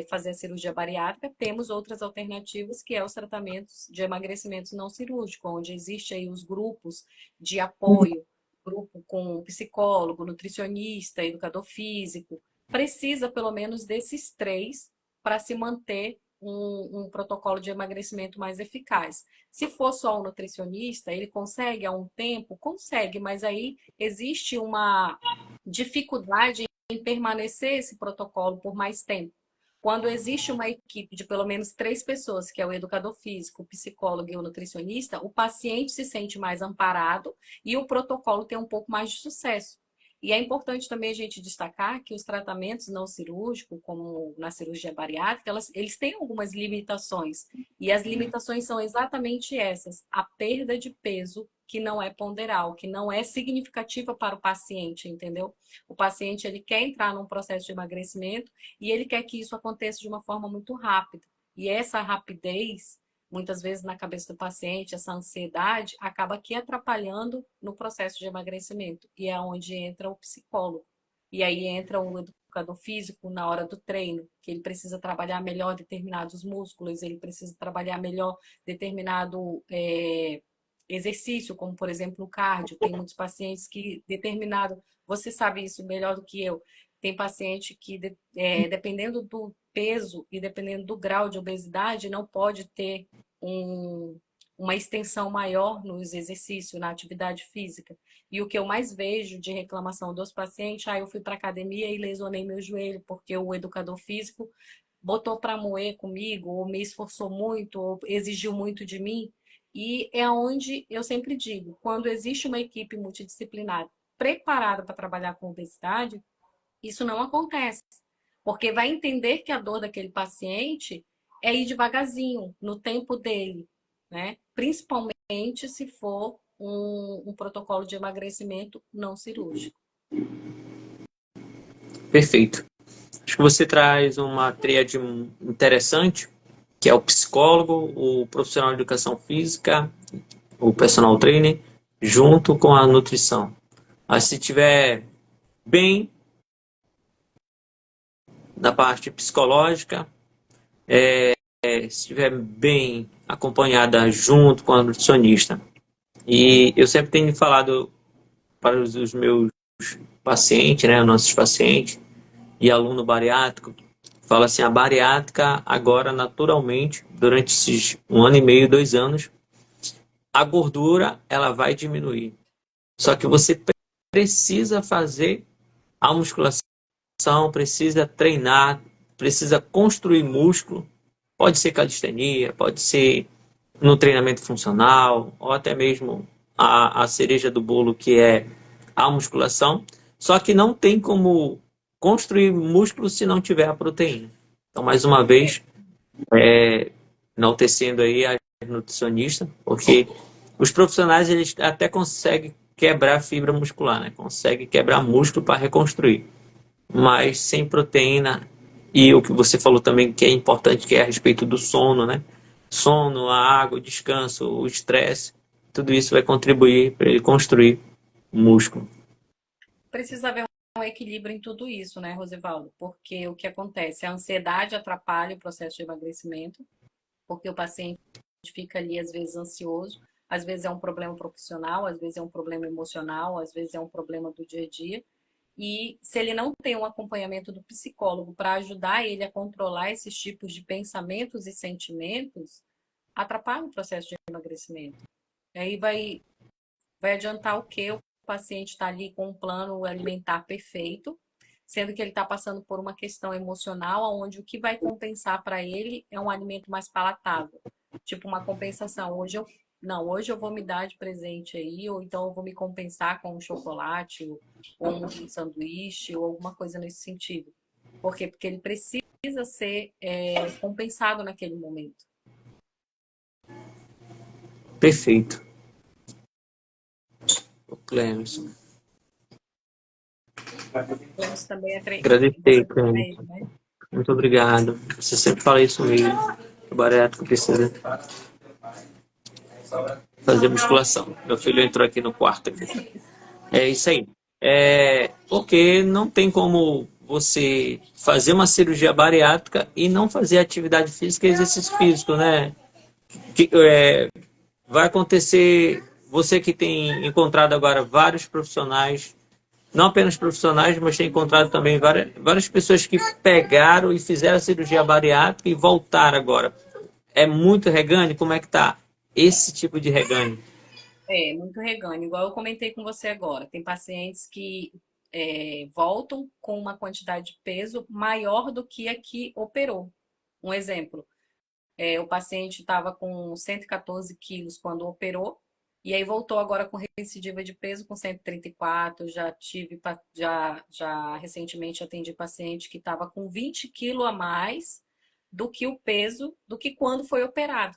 fazer a cirurgia bariátrica, temos outras alternativas, que é os tratamentos de emagrecimentos não cirúrgicos, onde existe aí os grupos de apoio, grupo com psicólogo, nutricionista, educador físico. Precisa pelo menos desses três para se manter um protocolo de emagrecimento mais eficaz. Se for só um nutricionista, ele consegue há um tempo? Consegue, mas aí existe uma dificuldade em permanecer esse protocolo por mais tempo. Quando existe uma equipe de pelo menos 3 pessoas, que é o educador físico, o psicólogo e o nutricionista, o paciente se sente mais amparado e o protocolo tem um pouco mais de sucesso. E é importante também a gente destacar que os tratamentos não cirúrgicos, como na cirurgia bariátrica, eles têm algumas limitações. E as limitações são exatamente essas: a perda de peso que não é ponderal, que não é significativa para o paciente, entendeu? O paciente ele quer entrar num processo de emagrecimento e ele quer que isso aconteça de uma forma muito rápida. E essa rapidez, muitas vezes na cabeça do paciente, essa ansiedade acaba aqui atrapalhando no processo de emagrecimento. E é onde entra o psicólogo. E aí entra o educador físico na hora do treino, que ele precisa trabalhar melhor determinados músculos, ele precisa trabalhar melhor determinado exercício, como por exemplo o cardio. Tem muitos pacientes que você sabe isso melhor do que eu, tem paciente que, dependendo do peso e dependendo do grau de obesidade, não pode ter uma extensão maior nos exercícios, na atividade física. E o que eu mais vejo de reclamação dos pacientes: eu fui para academia e lesionei meu joelho porque o educador físico botou para moer comigo, ou me esforçou muito, ou exigiu muito de mim. E é onde eu sempre digo, quando existe uma equipe multidisciplinar preparada para trabalhar com obesidade, isso não acontece. Porque vai entender que a dor daquele paciente é ir devagarzinho, no tempo dele, né? Principalmente se for um protocolo de emagrecimento não cirúrgico. Perfeito. Acho que você traz uma tríade interessante, que é o psicólogo, o profissional de educação física, o personal trainer, junto com a nutrição. Mas se tiver bem na parte psicológica, se estiver bem acompanhada junto com a nutricionista. E eu sempre tenho falado para os meus pacientes, né, nossos pacientes e aluno bariátrico, fala assim: a bariátrica agora naturalmente, durante esses 1 ano e meio, 2 anos, a gordura ela vai diminuir. Só que você precisa fazer a musculação, precisa treinar, precisa construir músculo. Pode ser calistenia, pode ser no treinamento funcional, ou até mesmo a cereja do bolo, que é a musculação, só que não tem como construir músculo se não tiver a proteína. Então, mais uma vez, enaltecendo aí a nutricionista, porque os profissionais eles até conseguem quebrar fibra muscular, né? Conseguem quebrar músculo para reconstruir, mas sem proteína. E o que você falou também que é importante, que é a respeito do sono, né? Sono, a água, o descanso, o estresse, tudo isso vai contribuir para ele construir músculo. Precisa haver um equilíbrio em tudo isso, né, Rosivaldo? Porque o que acontece? A ansiedade atrapalha o processo de emagrecimento, porque o paciente fica ali, às vezes, ansioso, às vezes é um problema profissional, às vezes é um problema emocional, às vezes é um problema do dia a dia. E se ele não tem um acompanhamento do psicólogo para ajudar ele a controlar esses tipos de pensamentos e sentimentos, atrapalha o processo de emagrecimento. Aí vai adiantar o quê? O paciente está ali com um plano alimentar perfeito, sendo que ele está passando por uma questão emocional, onde o que vai compensar para ele é um alimento mais palatável. Tipo uma compensação. Hoje eu vou me dar de presente aí, ou então eu vou me compensar com um chocolate, ou um sanduíche, ou alguma coisa nesse sentido. Por quê? Porque ele precisa ser compensado naquele momento. Perfeito. O Clemson. Temos também você Agradecer, treina Clemson. ele, né? Muito obrigado. Você sempre fala isso mesmo. O bariátrico precisa fazer musculação. Meu filho entrou aqui no quarto. Aqui. É isso aí. Porque não tem como você fazer uma cirurgia bariátrica e não fazer atividade física e exercício físico, né? Vai acontecer, você que tem encontrado agora vários profissionais, não apenas profissionais, mas tem encontrado também várias pessoas que pegaram e fizeram a cirurgia bariátrica e voltaram agora. É muito reganho? Como é que tá esse tipo de reganho? É, muito reganho. Igual eu comentei com você agora, tem pacientes que voltam com uma quantidade de peso maior do que a que operou. Um exemplo, o paciente estava com 114 quilos quando operou, e aí voltou agora com recidiva de peso com 134. Já recentemente atendi paciente que estava com 20 quilos a mais do que o peso do que quando foi operado.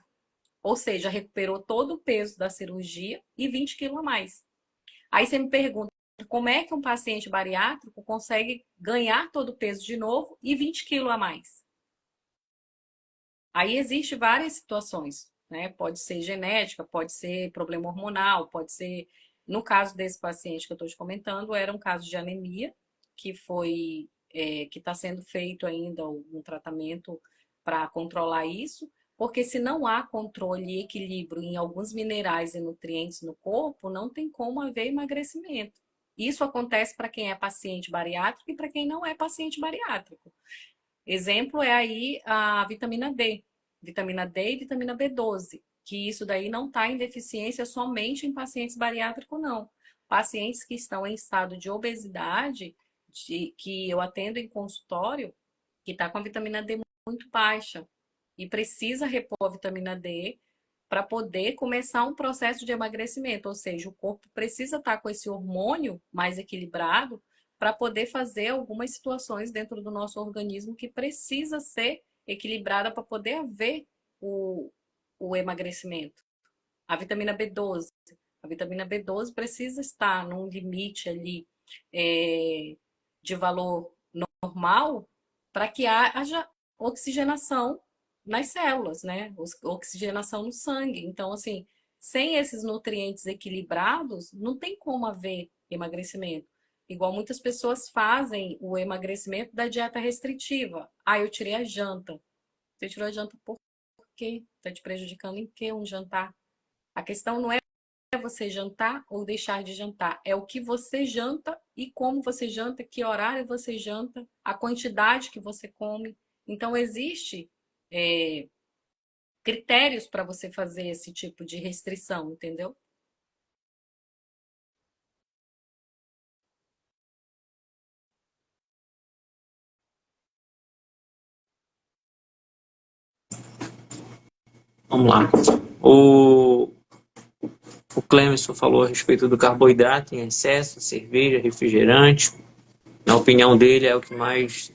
Ou seja, recuperou todo o peso da cirurgia e 20 quilos a mais. Aí você me pergunta, como é que um paciente bariátrico consegue ganhar todo o peso de novo e 20 quilos a mais? Aí existe várias situações, né? Pode ser genética, pode ser problema hormonal, pode ser... No caso desse paciente que eu estou te comentando, era um caso de anemia, que está sendo feito ainda um tratamento para controlar isso, porque se não há controle e equilíbrio em alguns minerais e nutrientes no corpo, não tem como haver emagrecimento. Isso acontece para quem é paciente bariátrico e para quem não é paciente bariátrico. Exemplo é aí a vitamina D e vitamina B12, que isso daí não está em deficiência somente em pacientes bariátricos, não. Pacientes que estão em estado de obesidade, que eu atendo em consultório, que está com a vitamina D muito baixa e precisa repor a vitamina D para poder começar um processo de emagrecimento, ou seja, o corpo precisa estar com esse hormônio mais equilibrado para poder fazer algumas situações dentro do nosso organismo que precisa ser equilibrada para poder haver o, o emagrecimento. A vitamina B12. A vitamina B12 precisa estar num limite ali de valor normal para que haja oxigenação nas células, né? Oxigenação no sangue. Então, assim, sem esses nutrientes equilibrados, não tem como haver emagrecimento. Igual muitas pessoas fazem o emagrecimento da dieta restritiva. Ah, eu tirei a janta. Você tirou a janta por quê? Está te prejudicando em quê um jantar? A questão não é você jantar ou deixar de jantar, é o que você janta e como você janta, que horário você janta, a quantidade que você come. Então, existe é, critérios para você fazer esse tipo de restrição, entendeu? Vamos lá. O, O Clemerson falou a respeito do carboidrato em excesso, cerveja, refrigerante. Na opinião dele, é o que mais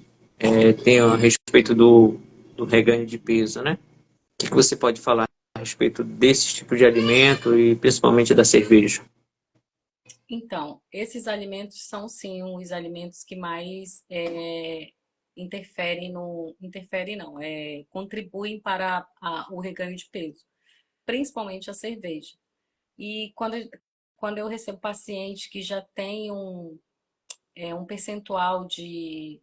tem a respeito do reganho de peso, né? O que você pode falar a respeito desse tipo de alimento e principalmente da cerveja? Então, esses alimentos são sim os alimentos que mais interferem no. Interferem não, contribuem para o reganho de peso, principalmente a cerveja. E quando eu recebo paciente que já tem um percentual de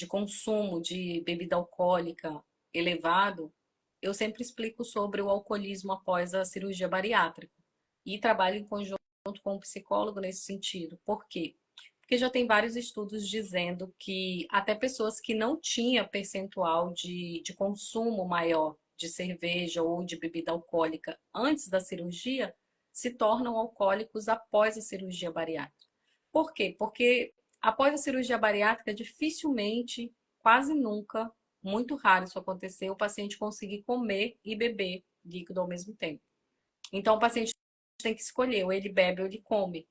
consumo de bebida alcoólica elevado, eu sempre explico sobre o alcoolismo após a cirurgia bariátrica. E trabalho em conjunto com um psicólogo nesse sentido. Por quê? Porque já tem vários estudos dizendo que até pessoas que não tinham percentual de consumo maior de cerveja ou de bebida alcoólica antes da cirurgia se tornam alcoólicos após a cirurgia bariátrica. Por quê? Porque após a cirurgia bariátrica, dificilmente, quase nunca, muito raro isso acontecer, o paciente conseguir comer e beber líquido ao mesmo tempo. Então, o paciente tem que escolher, ou ele bebe ou ele come.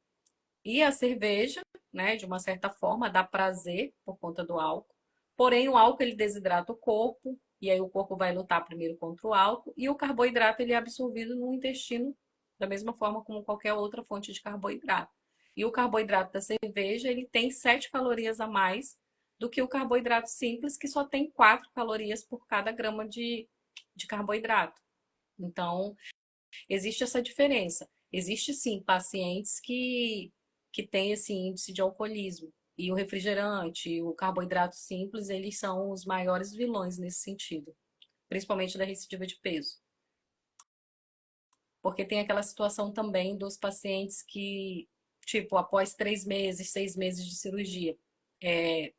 E a cerveja, né, de uma certa forma, dá prazer por conta do álcool. Porém, o álcool ele desidrata o corpo, e aí o corpo vai lutar primeiro contra o álcool, e o carboidrato ele é absorvido no intestino da mesma forma como qualquer outra fonte de carboidrato. E o carboidrato da cerveja, ele tem 7 calorias a mais do que o carboidrato simples, que só tem 4 calorias por cada grama de carboidrato. Então, existe essa diferença. Existe sim pacientes que têm esse índice de alcoolismo. E o refrigerante, o carboidrato simples, eles são os maiores vilões nesse sentido, principalmente da recidiva de peso. Porque tem aquela situação também dos pacientes que, tipo, após 3 meses, 6 meses de cirurgia,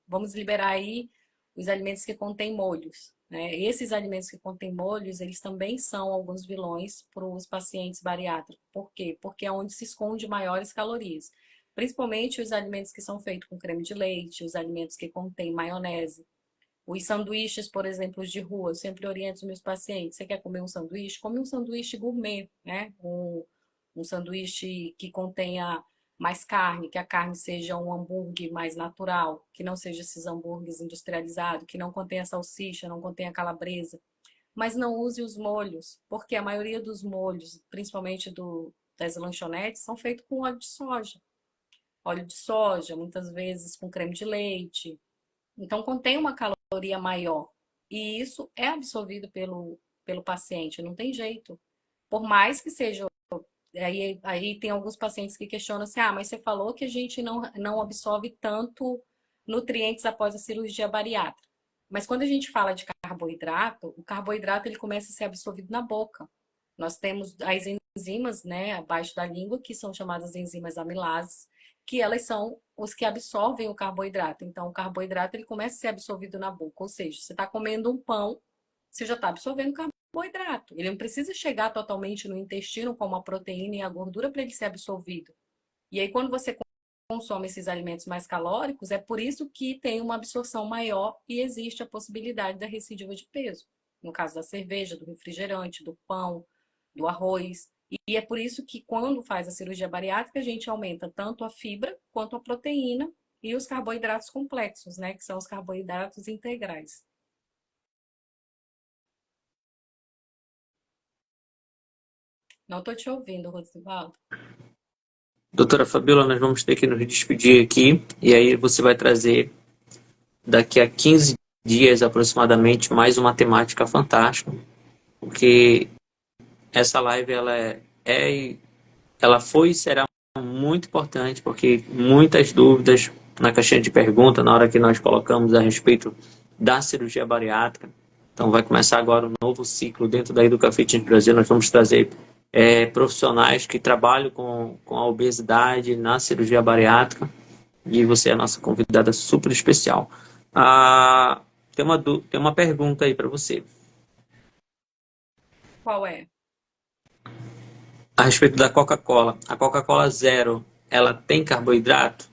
vamos liberar aí os alimentos que contêm molhos. Né? Esses alimentos que contêm molhos, eles também são alguns vilões para os pacientes bariátricos. Por quê? Porque é onde se esconde maiores calorias. Principalmente os alimentos que são feitos com creme de leite, os alimentos que contêm maionese. Os sanduíches, por exemplo, de rua, eu sempre oriento os meus pacientes. Você quer comer um sanduíche? Come um sanduíche gourmet, né? Um sanduíche que contenha mais carne, que a carne seja um hambúrguer mais natural, que não seja esses hambúrgueres industrializados, que não contenha salsicha, não contenha calabresa. Mas não use os molhos, porque a maioria dos molhos, principalmente das lanchonetes, são feitos com óleo de soja. Óleo de soja, muitas vezes com creme de leite. Então, contém uma caloria maior. E isso é absorvido pelo paciente, não tem jeito. Por mais que seja. Aí tem alguns pacientes que questionam assim: ah, mas você falou que a gente não absorve tanto nutrientes após a cirurgia bariátrica. Mas quando a gente fala de carboidrato, o carboidrato ele começa a ser absorvido na boca. Nós temos as enzimas, né, abaixo da língua, que são chamadas enzimas amilases, que elas são os que absorvem o carboidrato. Então, o carboidrato ele começa a ser absorvido na boca. Ou seja, você está comendo um pão, você já está absorvendo carboidrato. Ele não precisa chegar totalmente no intestino como a proteína e a gordura para ele ser absorvido. E aí, quando você consome esses alimentos mais calóricos, é por isso que tem uma absorção maior e existe a possibilidade da recidiva de peso. No caso da cerveja, do refrigerante, do pão, do arroz. E é por isso que quando faz a cirurgia bariátrica, a gente aumenta tanto a fibra quanto a proteína e os carboidratos complexos, né, que são os carboidratos integrais. Não estou te ouvindo, Rosivaldo. Doutora Fabiola, nós vamos ter que nos despedir aqui e aí você vai trazer daqui a 15 dias aproximadamente mais uma temática fantástica, porque essa live ela foi e será muito importante, porque muitas dúvidas na caixinha de pergunta na hora que nós colocamos a respeito da cirurgia bariátrica. Então vai começar agora um novo ciclo dentro da Educa Fitness Brasil. Nós vamos trazer profissionais que trabalham com a obesidade na cirurgia bariátrica e você é a nossa convidada super especial. Tem uma pergunta aí para você. Qual é? A respeito da Coca-Cola. A Coca-Cola Zero, ela tem carboidrato?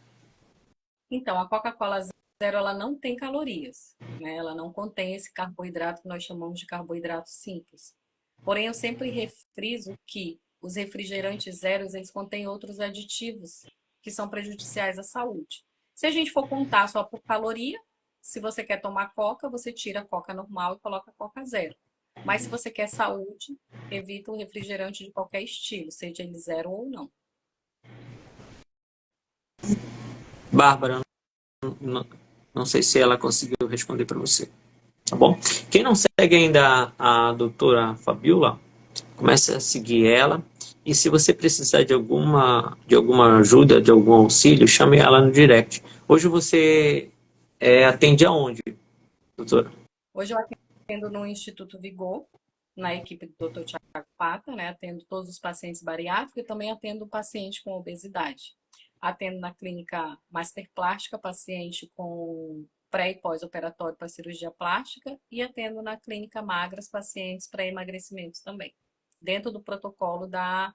Então, a Coca-Cola Zero ela não tem calorias, né? Ela não contém esse carboidrato que nós chamamos de carboidrato simples. Porém, eu sempre refriso que os refrigerantes zeros, eles contêm outros aditivos que são prejudiciais à saúde. Se a gente for contar só por caloria, se você quer tomar coca, você tira a coca normal e coloca a coca zero. Mas se você quer saúde, evita o refrigerante de qualquer estilo, seja ele zero ou não. Bárbara, não, não sei se ela conseguiu responder para você, tá bom? Quem não segue ainda a doutora Fabiola, comece a seguir ela. E se você precisar de alguma ajuda, de algum auxílio, chame ela no direct. Hoje você atende aonde, doutora? Hoje eu atendo no Instituto Vigor, na equipe do Dr. Tiago Pata, né? Atendo todos os pacientes bariátricos e também atendo paciente com obesidade. Atendo na clínica Master Plástica, paciente com pré e pós-operatório para cirurgia plástica e atendo na clínica Magras, pacientes para emagrecimento também. Dentro do protocolo da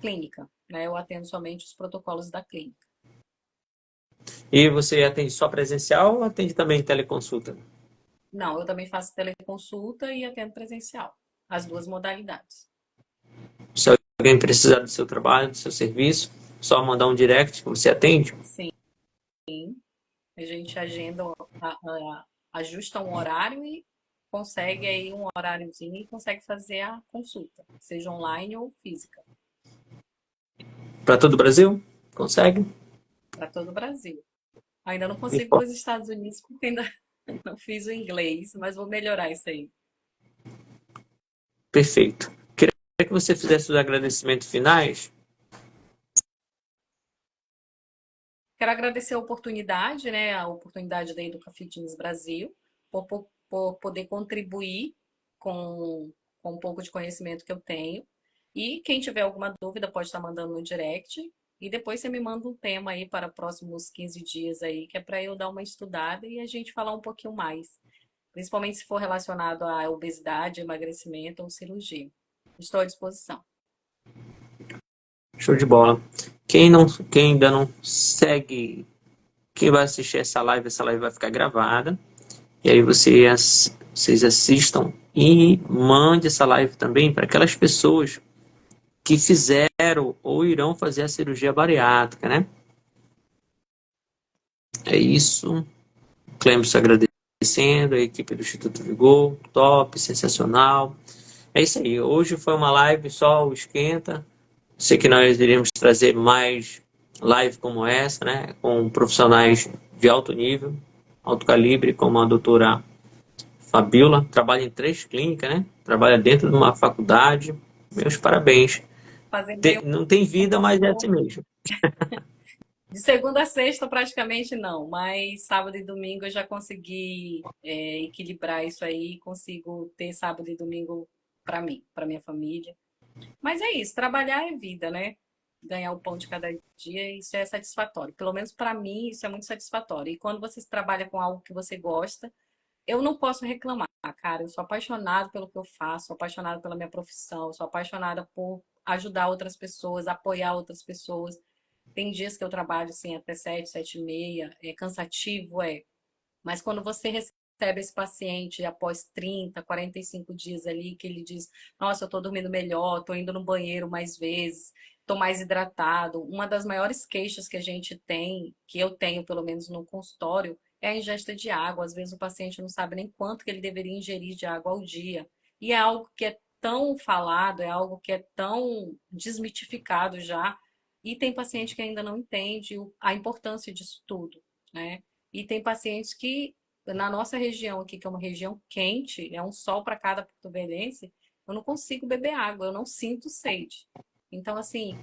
clínica, né? Eu atendo somente os protocolos da clínica. E você atende só presencial ou atende também teleconsulta? Não, eu também faço teleconsulta e atendo presencial, as duas modalidades. Se alguém precisar do seu trabalho, do seu serviço, só mandar um direct que você atende. Sim, a gente agenda, ajusta um horário e consegue aí um horáriozinho e consegue fazer a consulta, seja online ou física, Para todo o Brasil? Consegue? para todo o Brasil. Ainda não Me consigo para fala. os Estados Unidos porque ainda não fiz o inglês, mas vou melhorar isso aí. Perfeito. Queria que você fizesse os agradecimentos finais. Quero agradecer a oportunidade, né, a oportunidade da Educa Fitness Brasil, por poder contribuir com um pouco de conhecimento que eu tenho. E quem tiver alguma dúvida pode estar mandando no direct. E depois você me manda um tema aí para próximos 15 dias aí, que é para eu dar uma estudada e a gente falar um pouquinho mais. Principalmente se for relacionado à obesidade, emagrecimento ou cirurgia. Estou à disposição. Show de bola. Quem ainda não segue, quem vai assistir essa live vai ficar gravada. E aí vocês assistam e mande essa live também para aquelas pessoas que fizeram ou irão fazer a cirurgia bariátrica, né? É isso. Clemson agradecendo, a equipe do Instituto Vigor, top, sensacional. É isso aí. Hoje foi uma live só o esquenta. Sei que nós iríamos trazer mais live como essa, né? Com profissionais de alto nível, alto calibre, como a doutora Fabiola. Trabalha em 3 clínicas, né? Trabalha dentro de uma faculdade. Meus parabéns. Fazendo aí Não tem um vida, mas é assim favor. mesmo. De segunda a sexta, praticamente não, mas sábado e domingo eu já consegui equilibrar isso aí, consigo ter sábado e domingo para mim, para minha família. Mas é isso, trabalhar é vida, né? Ganhar o pão de cada dia, isso é satisfatório. Pelo menos para mim, isso é muito satisfatório. E quando você trabalha com algo que você gosta, eu não posso reclamar, cara. Eu sou apaixonada pelo que eu faço, sou apaixonada pela minha profissão, sou apaixonada por ajudar outras pessoas, apoiar outras pessoas. Tem dias que eu trabalho assim até 7, 7h30, é cansativo, é. Mas quando você recebe esse paciente após 30, 45 dias ali, que ele diz, nossa, eu tô dormindo melhor, tô indo no banheiro mais vezes, tô mais hidratado. Uma das maiores queixas que a gente tem, que eu tenho pelo menos no consultório, é a ingesta de água. Às vezes o paciente não sabe nem quanto que ele deveria ingerir de água ao dia. E é algo que é tão falado, é algo que é tão desmitificado já, e tem paciente que ainda não entende a importância disso tudo, né? E tem pacientes que, na nossa região aqui, que é uma região quente, é um sol para cada porto-velhense, eu não consigo beber água, eu não sinto sede. Então, assim,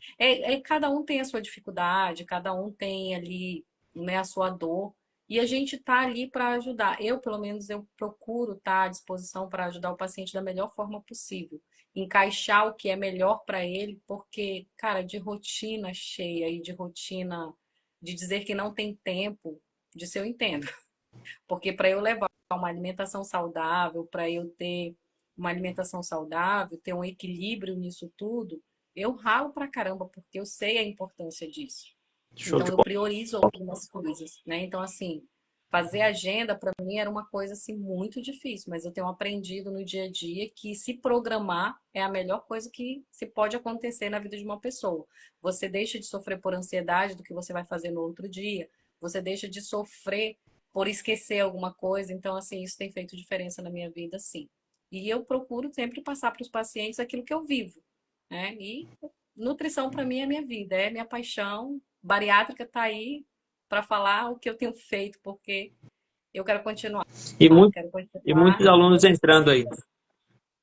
cada um tem a sua dificuldade, cada um tem ali, né, a sua dor, e a gente tá ali para ajudar. Eu, pelo menos, eu procuro estar à disposição para ajudar o paciente da melhor forma possível, encaixar o que é melhor para ele, porque, cara, de rotina cheia e de rotina de dizer que não tem tempo, disso eu entendo. Porque para eu levar uma alimentação saudável, para eu ter uma alimentação saudável, ter um equilíbrio nisso tudo, eu ralo pra caramba, porque eu sei a importância disso. Show Então de eu bola. priorizo algumas coisas, né? Então, assim, fazer agenda para mim era uma coisa assim muito difícil, mas eu tenho aprendido no dia a dia que se programar é a melhor coisa que se pode acontecer na vida de uma pessoa. Você deixa de sofrer por ansiedade do que você vai fazer no outro dia, você deixa de sofrer por esquecer alguma coisa, então assim, isso tem feito diferença na minha vida, sim. E eu procuro sempre passar para os pacientes aquilo que eu vivo, né? E nutrição para mim é minha vida, é minha paixão. Bariátrica está aí para falar o que eu tenho feito, porque eu quero continuar. E, muito, Quero e continuar. muitos alunos entrando aí.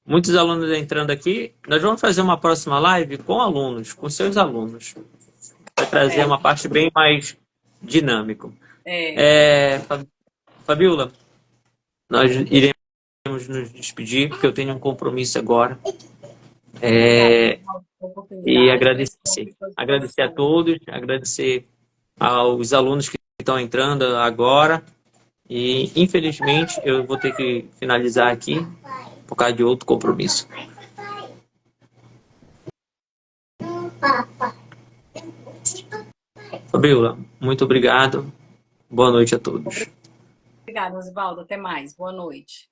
Muitos alunos entrando aqui. Nós vamos fazer uma próxima live com alunos, com seus alunos. Vai trazer É, uma parte bem mais dinâmica. é, Fabiola, nós iremos nos despedir, porque eu tenho um compromisso agora. obrigada É, pela e oportunidade. Estou agradecer. à Agradecer a disposição. todos, agradecer aos alunos que estão entrando agora. E, infelizmente, eu vou ter que finalizar aqui por causa de outro compromisso. Fabiola, muito obrigado. Boa noite a todos. Obrigada, Osvaldo. Até mais. Boa noite.